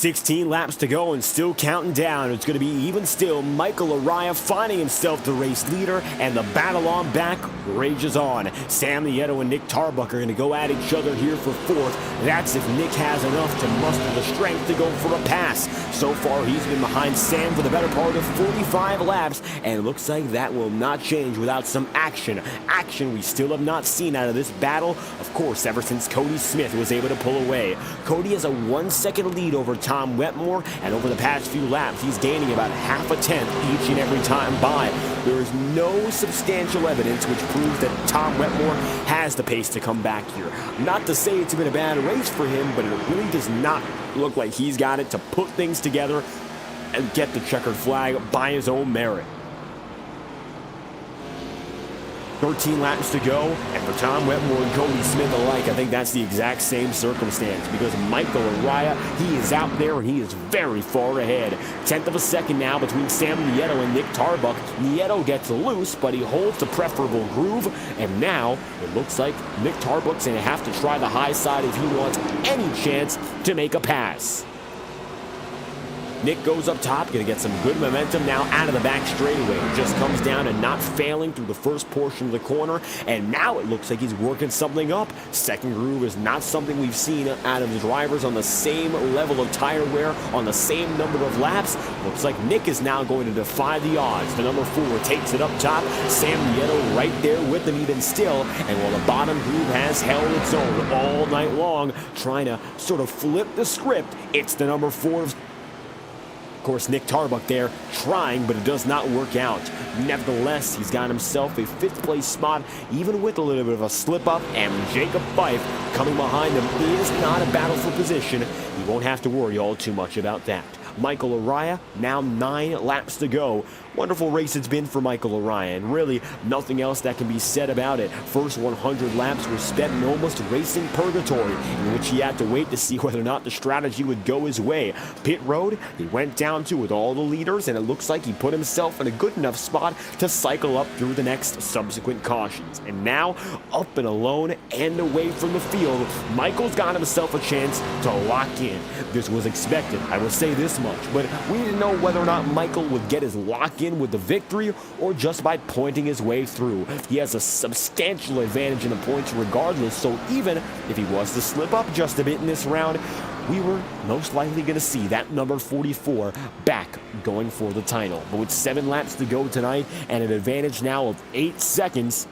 16 laps to go and still counting down. It's going to be even still. Michael Araya finding himself the race leader, and the battle on back rages on. Sam Nieto and Nick Tarbuck are going to go at each other here for fourth. That's if Nick has enough to muster the strength to go for a pass. So far, he's been behind Sam for the better part of 45 laps, and it looks like that will not change without some action. Action we still have not seen out of this battle, of course, ever since Cody Smith was able to pull away. Cody has a 1-second lead over Tom Wetmore, and over the past few laps, he's gaining about half a tenth each and every time by. There is no substantial evidence which proves that Tom Wetmore has the pace to come back here. Not to say it's been a bad race for him, but it really does not look like he's got it to put things together and get the checkered flag by his own merit. 13 laps to go, and for Tom Wetmore and Cody Smith alike, I think that's the exact same circumstance, because Michael Araya, he is out there and he is very far ahead. Tenth of a second now between Sam Nieto and Nick Tarbuck. Nieto gets loose, but he holds the preferable groove, and now it looks like Nick Tarbuck's going to have to try the high side if he wants any chance to make a pass. Nick goes up top, going to get some good momentum now out of the back straightaway. Just comes down and not failing through the first portion of the corner, and now it looks like he's working something up. Second groove is not something we've seen out of the drivers on the same level of tire wear, on the same number of laps. Looks like Nick is now going to defy the odds. The number 4 takes it up top. Sam Nieto right there with him even still, and while the bottom groove has held its own all night long, trying to sort of flip the script, it's the number 4 Of course, Nick Tarbuck there trying, but it does not work out. Nevertheless, he's got himself a 5th place spot, even with a little bit of a slip up, and Jacob Fife coming behind him is not a battle for position. You won't have to worry all too much about that. Michael Araya, now 9 laps to go. Wonderful race it's been for Michael Araya, and really nothing else that can be said about it. First 100 laps were spent in almost racing purgatory, in which he had to wait to see whether or not the strategy would go his way. Pit road, he went down to with all the leaders, and it looks like he put himself in a good enough spot to cycle up through the next subsequent cautions. And now, up and alone and away from the field, Michael's got himself a chance to lock in. This was expected, I will say this much, but we didn't know whether or not Michael would get his lock in with the victory or just by pointing his way through. He has a substantial advantage in the points regardless, so even if he was to slip up just a bit in this round, we were most likely going to see that number 44 back going for the title. But with 7 laps to go tonight and an advantage now of 8 seconds,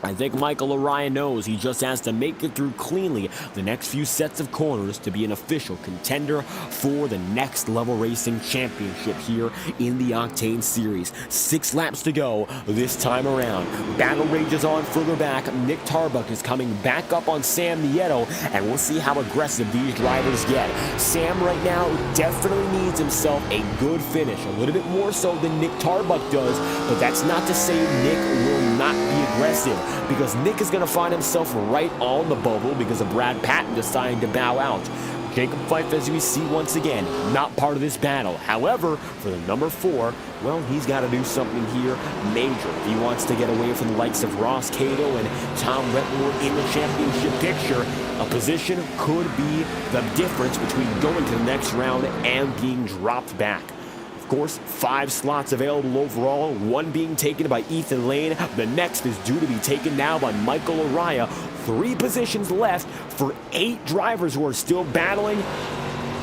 I think Michael Araya knows he just has to make it through cleanly the next few sets of corners to be an official contender for the Next Level Racing Championship here in the Octane Series. 6 laps to go this time around. Battle rages on further back. Nick Tarbuck is coming back up on Sam Nieto, and we'll see how aggressive these drivers get. Sam right now definitely needs himself a good finish, a little bit more so than Nick Tarbuck does, but that's not to say Nick will not be aggressive, because Nick is going to find himself right on the bubble because of Brad Patton deciding to bow out. Jacob Fife, as we see once again, not part of this battle. However, for the number 4, well, he's got to do something here major if he wants to get away from the likes of Ross Cato and Tom Wetmore in the championship picture. A position could be the difference between going to the next round and being dropped back. Of course, 5 slots available overall, 1 being taken by Ethan Lane. The next is due to be taken now by Michael Araya. 3 positions left for 8 drivers who are still battling.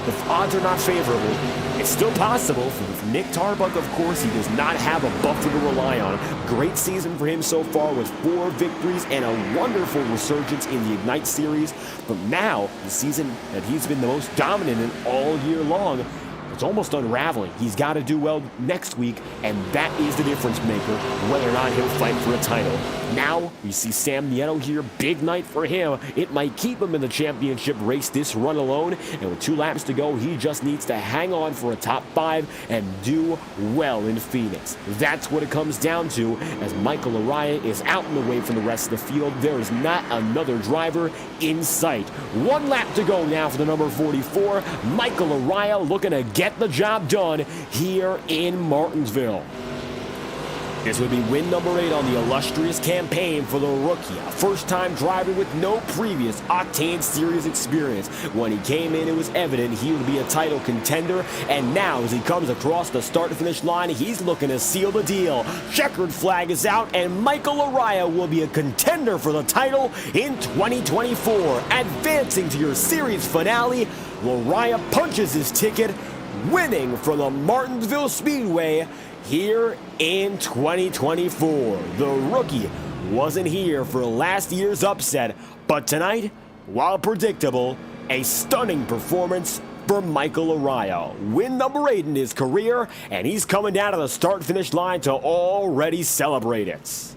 The odds are not favorable. It's still possible for Nick Tarbuck, of course. He does not have a buffer to rely on. Great season for him so far with 4 victories and a wonderful resurgence in the Ignite Series. But now, the season that he's been the most dominant in all year long, it's almost unraveling. He's got to do well next week, and that is the difference maker, whether or not he'll fight for a title. Now, we see Sam Nieto here. Big night for him. It might keep him in the championship race this run alone, and with 2 laps to go, he just needs to hang on for a top 5 and do well in Phoenix. That's what it comes down to, as Michael Araya is out and away from the rest of the field. There is not another driver in sight. 1 lap to go now for the number 44. Michael Araya looking to get the job done here in Martinsville. This would be win number 8 on the illustrious campaign for the rookie, a first-time driver with no previous Octane Series experience. When he came in, it was evident he would be a title contender, and now as he comes across the start-finish line, he's looking to seal the deal. Checkered flag is out, and Michael Araya will be a contender for the title in 2024. Advancing to your series finale, Araya punches his ticket, winning from the Martinsville Speedway here in 2024. The rookie wasn't here for last year's upset, but tonight, while predictable, a stunning performance for Michael Araya. Win number 8 in his career, and he's coming down to the start-finish line to already celebrate it.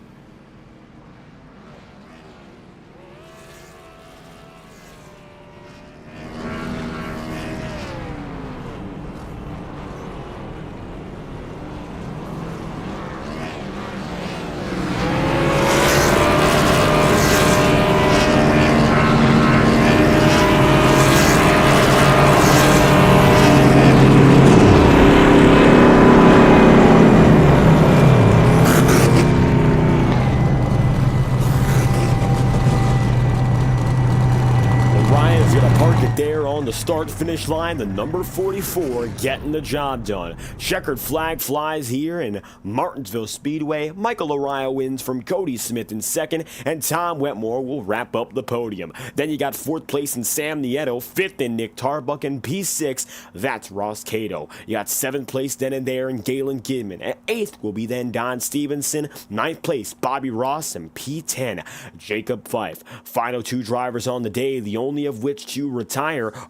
There on the start-finish line, the number 44 getting the job done. Checkered flag flies here in Martinsville Speedway. Michael Araya wins from Cody Smith in second, and Tom Wetmore will wrap up the podium. Then you got 4th place in Sam Nieto, 5th in Nick Tarbuck, and P6, that's Ross Cato. You got 7th place then and there in Galen Gidman. At 8th will be then Don Stevenson, 9th place Bobby Ross, and P10 Jacob Fife. Final 2 drivers on the day, the only of which to retire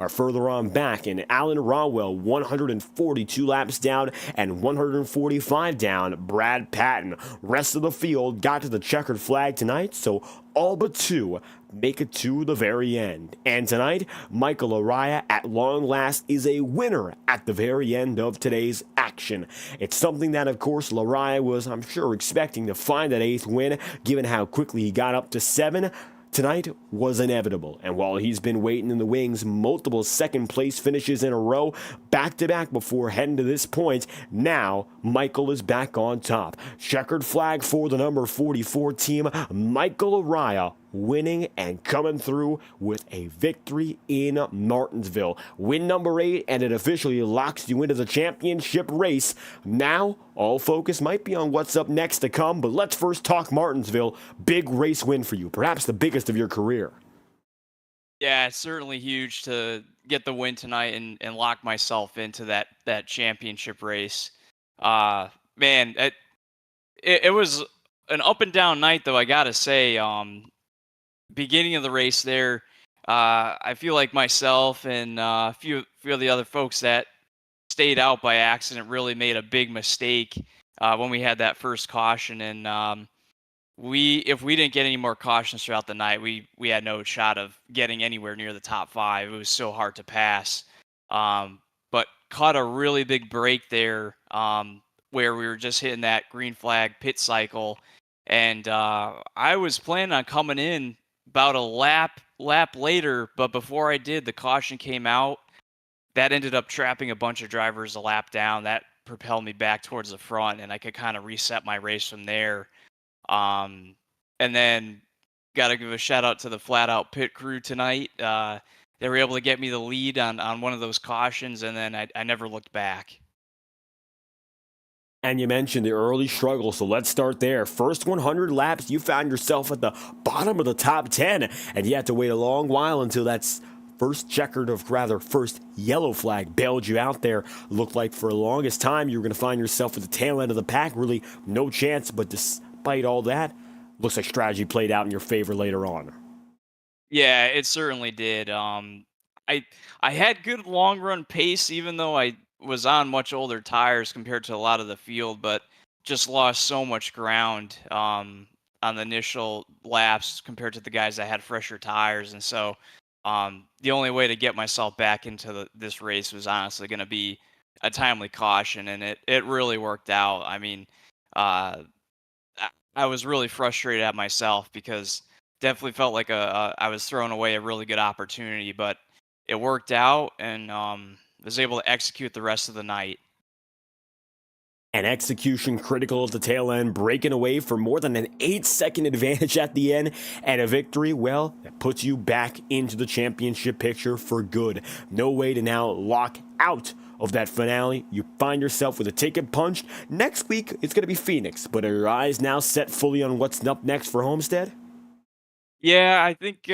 are further on back in Alan Rawwell, 142 laps down, and 145 down Brad Patton. Rest of the field got to the checkered flag tonight, so all but 2 make it to the very end. And tonight, Michael Araya at long last is a winner at the very end of today's action. It's something that, of course, Araya was, I'm sure, expecting to find that 8th win, given how quickly he got up to 7. Tonight was inevitable, and while he's been waiting in the wings, multiple second-place finishes in a row, back-to-back before heading to this point, now Michael is back on top. Checkered flag for the number 44 team, Michael Araya winning and coming through with a victory in Martinsville. Win number 8, and it officially locks you into the championship race. Now, all focus might be on what's up next to come, but let's first talk Martinsville. Big race win for you, perhaps the biggest of your career. Yeah, it's certainly huge to get the win tonight and lock myself into that championship race. Man, it was an up and down night, though, I gotta say. Beginning of the race there, I feel like myself and a few of the other folks that stayed out by accident really made a big mistake when we had that first caution, and if we didn't get any more cautions throughout the night, we had no shot of getting anywhere near the top 5. It was so hard to pass, but caught a really big break there where we were just hitting that green flag pit cycle, and I was planning on coming in about a lap later, but before I did, the caution came out. That ended up trapping a bunch of drivers a lap down. That propelled me back towards the front, and I could kind of reset my race from there. And then got to give a shout out to the flat out pit crew tonight. They were able to get me the lead on one of those cautions, and then I never looked back. And you mentioned the early struggle, so let's start there. First 100 laps, you found yourself at the bottom of the top 10, and you had to wait a long while until that's first yellow flag bailed you out there. Looked like for the longest time you were going to find yourself at the tail end of the pack. Really no chance, but despite all that, looks like strategy played out in your favor later on. Yeah, it certainly did. I had good long run pace, even though I was on much older tires compared to a lot of the field, but just lost so much ground on the initial laps compared to the guys that had fresher tires. And so the only way to get myself back into this race was honestly going to be a timely caution, and it really worked out. I mean, I was really frustrated at myself because definitely felt like I was throwing away a really good opportunity, but it worked out, and was able to execute the rest of the night. And execution critical at the tail end, breaking away for more than an 8-second advantage at the end, and a victory, well, that puts you back into the championship picture for good. No way to now lock out of that finale. You find yourself with a ticket punched. Next week, it's going to be Phoenix, but are your eyes now set fully on what's up next for Homestead? Yeah, I think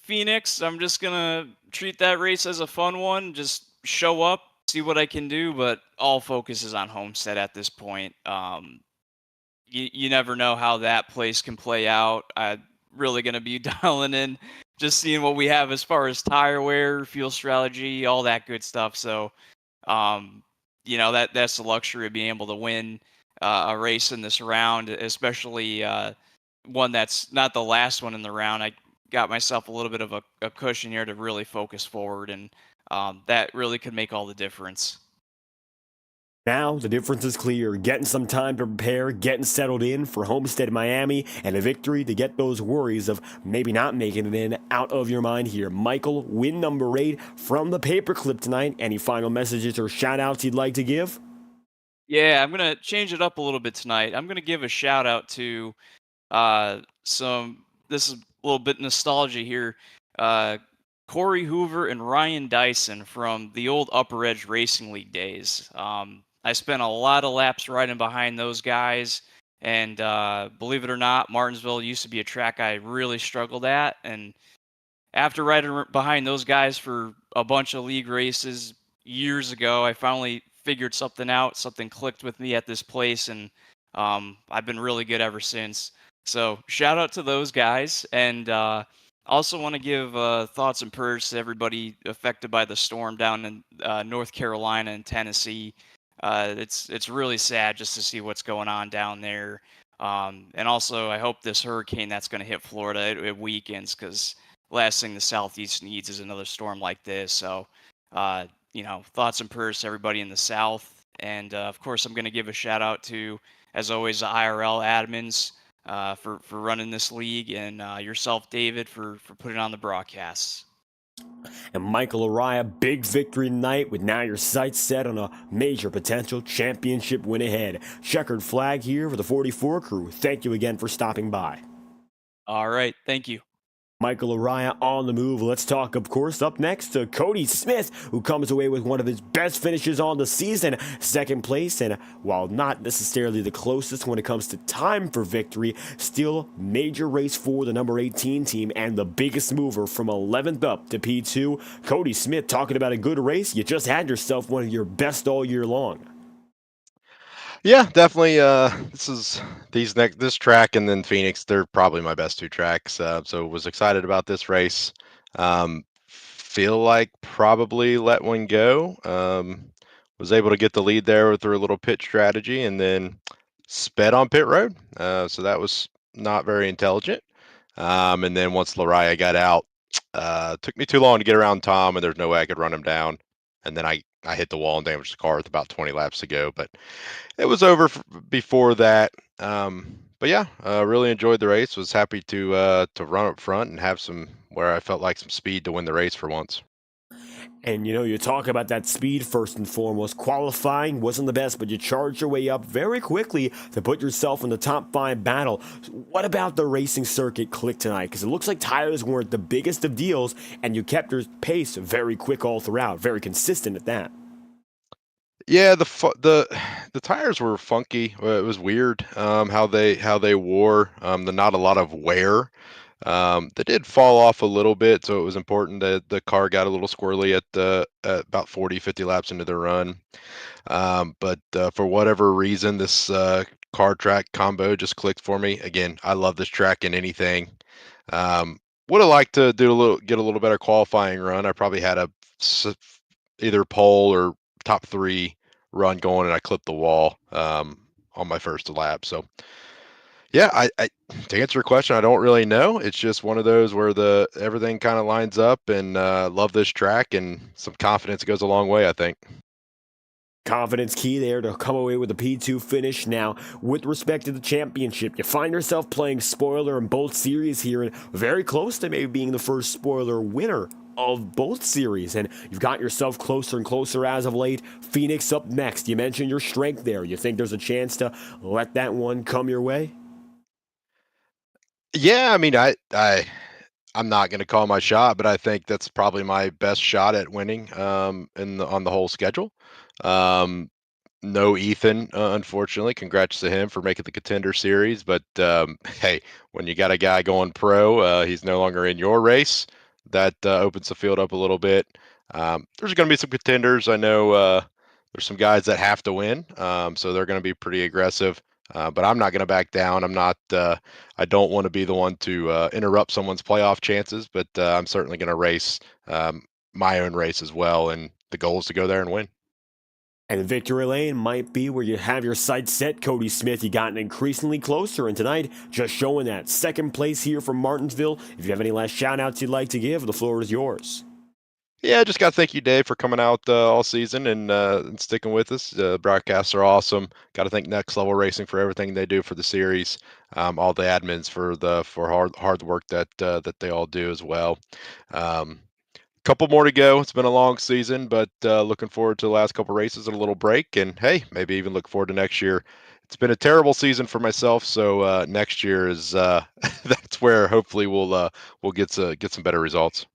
Phoenix, I'm just going to treat that race as a fun one, just show up, see what I can do, but all focus is on Homestead at this point. You never know how that place can play out. I'm really going to be dialing in, just seeing what we have as far as tire wear, fuel strategy, all that good stuff. So, that's the luxury of being able to win a race in this round, especially one that's not the last one in the round. I got myself a little bit of a cushion here to really focus forward, and that really could make all the difference. Now, the difference is clear. Getting some time to prepare, getting settled in for Homestead Miami, and a victory to get those worries of maybe not making it in out of your mind here. Michael, win number 8 from the Paperclip tonight. Any final messages or shout-outs you'd like to give? Yeah, I'm going to change it up a little bit tonight. I'm going to give a shout out to this is a little bit nostalgia here. Corey Hoover and Ryan Dyson from the old Upper Edge Racing League days. I spent a lot of laps riding behind those guys, and believe it or not, Martinsville used to be a track I really struggled at. And after riding behind those guys for a bunch of league races years ago, I finally figured something out. Something clicked with me at this place, and I've been really good ever since. So shout out to those guys, and also want to give thoughts and prayers to everybody affected by the storm down in North Carolina and Tennessee. It's really sad just to see what's going on down there. And also, I hope this hurricane that's going to hit Florida, it weakens, because last thing the Southeast needs is another storm like this. So, thoughts and prayers to everybody in the South. And, of course, I'm going to give a shout out to, as always, the IRL admins for running this league, and yourself, David, for putting on the broadcasts. And Michael Araya, big victory tonight with now your sights set on a major potential championship win ahead. Checkered flag here for the 44 crew. Thank you again for stopping by. All right. Thank you. Michael Araya on the move. Let's talk, of course, up next to Cody Smith, who comes away with one of his best finishes on the season, second place, and while not necessarily the closest when it comes to time for victory, still major race for the number 18 team and the biggest mover from 11th up to P2. Cody Smith, talking about a good race. You just had yourself one of your best all year long. Yeah, definitely. This track and then Phoenix, they're probably my best 2 tracks. So was excited about this race. Feel like probably let one go. Was able to get the lead there through a little pit strategy, and then sped on pit road. So that was not very intelligent. And then once Lariah got out, took me too long to get around Tom, and there's no way I could run him down. And then I hit the wall and damaged the car with about 20 laps to go. But it was over before that. But yeah, really enjoyed the race. Was happy to run up front and have some where I felt like some speed to win the race for once. And you talk about that speed first and foremost. Qualifying wasn't the best, but you charged your way up very quickly to put yourself in the top 5 battle. What about the racing circuit click tonight? Because it looks like tires weren't the biggest of deals, and you kept your pace very quick all throughout, very consistent at that. Yeah, the tires were funky. It was weird how they wore. The not a lot of wear. They did fall off a little bit, so it was important that the car got a little squirrely at about 40, 50 laps into the run. But for whatever reason, this car track combo just clicked for me. Again, I love this track in anything. Would have liked to get a little better qualifying run. I probably had either pole or top 3 run going, and I clipped the wall on my first lap. So yeah, I to answer your question, I don't really know. It's just one of those where everything kind of lines up, and love this track, and some confidence goes a long way, I think. Confidence key there to come away with a P2 finish. Now, with respect to the championship, you find yourself playing spoiler in both series here, and very close to maybe being the first spoiler winner of both series, and you've got yourself closer and closer as of late. Phoenix up next. You mentioned your strength there. You think there's a chance to let that one come your way? Yeah, I mean, I'm not going to call my shot, but I think that's probably my best shot at winning on the whole schedule. Um, no Ethan, unfortunately. Congrats to him for making the Contender Series. But hey, when you got a guy going pro, he's no longer in your race. That opens the field up a little bit. There's going to be some contenders. I know there's some guys that have to win, so they're going to be pretty aggressive. But I'm not going to back down. I'm not. I don't want to be the one to interrupt someone's playoff chances. But I'm certainly going to race my own race as well, and the goal is to go there and win. And victory lane might be where you have your sights set, Cody Smith. You gotten increasingly closer, and tonight, just showing that second place here from Martinsville. If you have any last shout-outs you'd like to give, the floor is yours. Yeah, just got to thank you, Dave, for coming out all season and sticking with us. Broadcasts are awesome. Got to thank Next Level Racing for everything they do for the series. All the admins for hard work that they all do as well. Couple more to go. It's been a long season, but looking forward to the last couple races and a little break. And hey, maybe even look forward to next year. It's been a terrible season for myself, so next year is that's where hopefully we'll get some better results.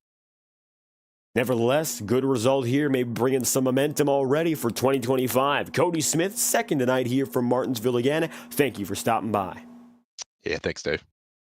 Nevertheless, good result here, maybe bringing some momentum already for 2025. Cody Smith, second tonight here from Martinsville again. Thank you for stopping by. Yeah, thanks, Dave.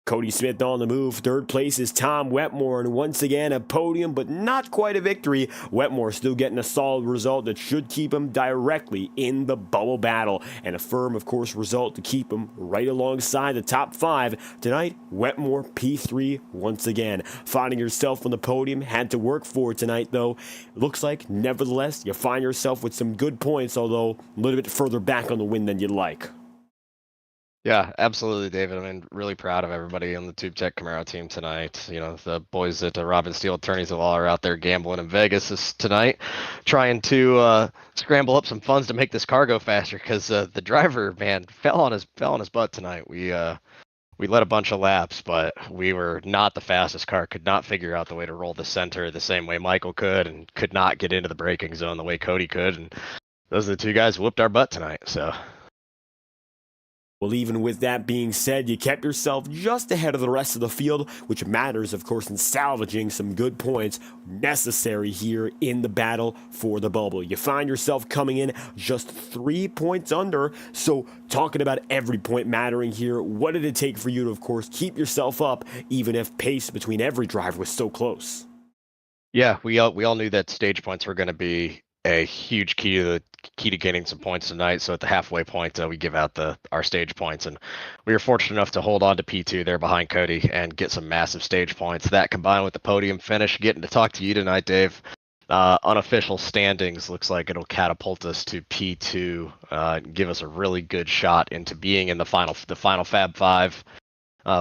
Cody Smith on the move. Third place is Tom Wetmore, and once again a podium, but not quite a victory. Wetmore still getting a solid result that should keep him directly in the bubble battle, and a firm, of course, result to keep him right alongside the top 5. Tonight, Wetmore P3 once again. Finding yourself on the podium, had to work for it tonight, though. Looks like, nevertheless, you find yourself with some good points, although a little bit further back on the win than you'd like. Yeah, absolutely, David. I mean, really proud of everybody on the Tube Tech Camaro team tonight. You know, the boys at Robin Steel Attorneys of Law are out there gambling in Vegas tonight, trying to scramble up some funds to make this car go faster. Because the driver, man, fell on his butt tonight. We led a bunch of laps, but we were not the fastest car. Could not figure out the way to roll the center the same way Michael could, and could not get into the braking zone the way Cody could. And those are the two guys who whooped our butt tonight. So. Well, even with that being said, you kept yourself just ahead of the rest of the field, which matters, of course, in salvaging some good points necessary here in the battle for the bubble. You find yourself coming in just 3 points under, so talking about every point mattering here, what did it take for you to, of course, keep yourself up, even if pace between every driver was so close? Yeah, we all knew that stage points were going to be a huge key to gaining some points tonight. So at the halfway point, we give out our stage points, and we were fortunate enough to hold on to P2 there behind Cody and get some massive stage points. That combined with the podium finish, getting to talk to you tonight, Dave. Unofficial standings looks like it'll catapult us to P2, give us a really good shot into being in the final Fab 5.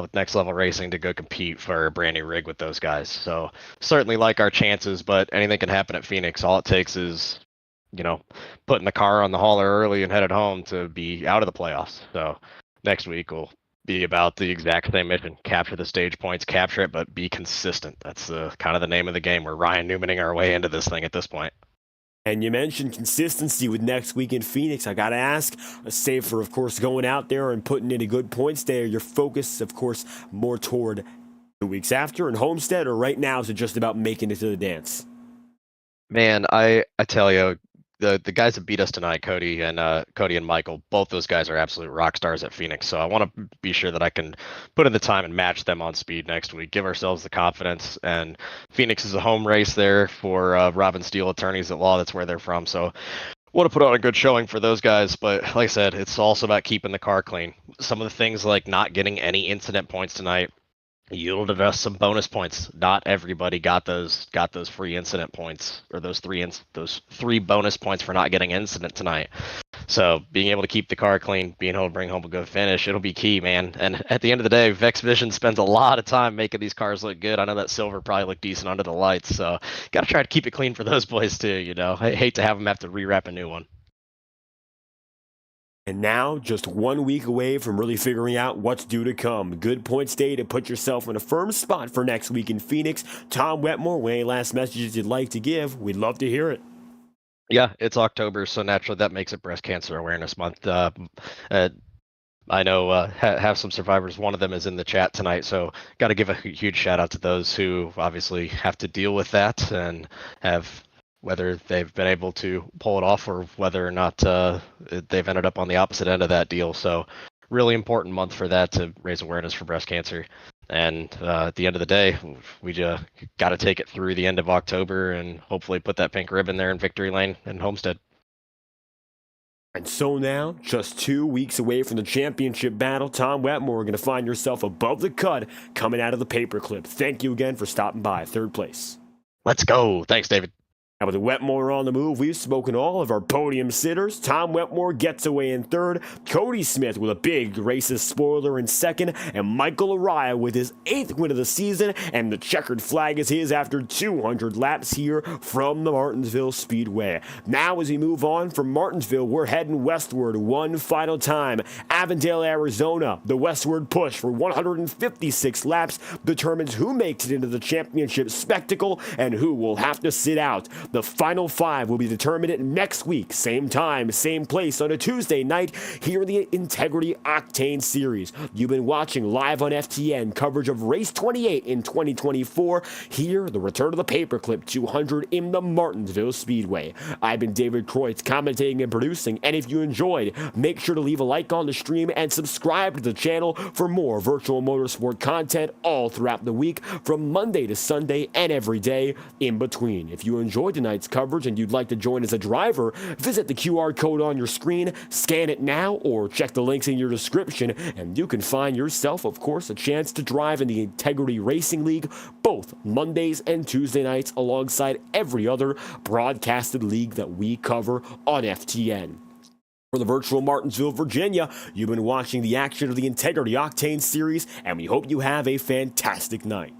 With Next Level Racing to go compete for a brand new rig with those guys. So certainly like our chances, but anything can happen at Phoenix. All it takes is, putting the car on the hauler early and headed home to be out of the playoffs. So next week will be about the exact same mission. Capture the stage points, capture it, but be consistent. That's kind of the name of the game. We're Ryan Newmaning our way into this thing at this point. And you mentioned consistency with next week in Phoenix. I got to ask, save for, of course, going out there and putting in a good points there, your focus, of course, more toward 2 weeks after and Homestead, or right now is it just about making it to the dance? Man, I tell you, the guys that beat us tonight, Cody and Michael, both those guys are absolute rock stars at Phoenix. So I want to be sure that I can put in the time and match them on speed next week. Give ourselves the confidence. And Phoenix is a home race there for Robin Steel Attorneys at Law. That's where they're from. So want to put on a good showing for those guys. But like I said, it's also about keeping the car clean. Some of the things like not getting any incident points tonight yielded us some bonus points. Not everybody got those free incident points, or those three bonus points for not getting incident tonight. So being able to keep the car clean, being able to bring home a good finish, it'll be key, man. And at the end of the day, Vex Vision spends a lot of time making these cars look good. I know that silver probably looked decent under the lights, so got to try to keep it clean for those boys too. I hate to have them have to rewrap a new one. And now, just 1 week away from really figuring out what's due to come. Good points day to put yourself in a firm spot for next week in Phoenix. Tom Wetmore, any last messages you'd like to give? We'd love to hear it. Yeah, it's October, so naturally that makes it Breast Cancer Awareness Month. I know have some survivors. One of them is in the chat tonight, so got to give a huge shout out to those who obviously have to deal with that and have, whether they've been able to pull it off or whether or not they've ended up on the opposite end of that deal. So really important month for that, to raise awareness for breast cancer. And at the end of the day, we just got to take it through the end of October and hopefully put that pink ribbon there in victory lane in Homestead. And so now, just 2 weeks away from the championship battle, Tom Wetmore, going to find yourself above the cut coming out of the Paperclip. Thank you again for stopping by. Third place. Let's go. Thanks, David. Now, with Wetmore on the move, we've spoken all of our podium sitters. Tom Wetmore gets away in third, Cody Smith with a big racist spoiler in second, and Michael Araya with his 8th win of the season, and the checkered flag is his after 200 laps here from the Martinsville Speedway. Now, as we move on from Martinsville, we're heading westward one final time. Avondale, Arizona, the westward push for 156 laps determines who makes it into the championship spectacle and who will have to sit out. The final 5 will be determined next week, same time, same place on a Tuesday night here in the Integrity OCTANE Series. You've been watching live on FTN coverage of Race 28 in 2024. Here, the return of the Paperclip 200 in the Martinsville Speedway. I've been David Kreutz, commentating and producing, and if you enjoyed, make sure to leave a like on the stream and subscribe to the channel for more virtual motorsport content all throughout the week, from Monday to Sunday and every day in between. If you enjoyed tonight's coverage and you'd like to join as a driver, visit the QR code on your screen, scan it now, or check the links in your description, and you can find yourself, of course, a chance to drive in the Integrity Racing League both Mondays and Tuesday nights alongside every other broadcasted league that we cover on FTN. For the virtual Martinsville, Virginia, you've been watching the action of the Integrity OCTANE Series, and we hope you have a fantastic night.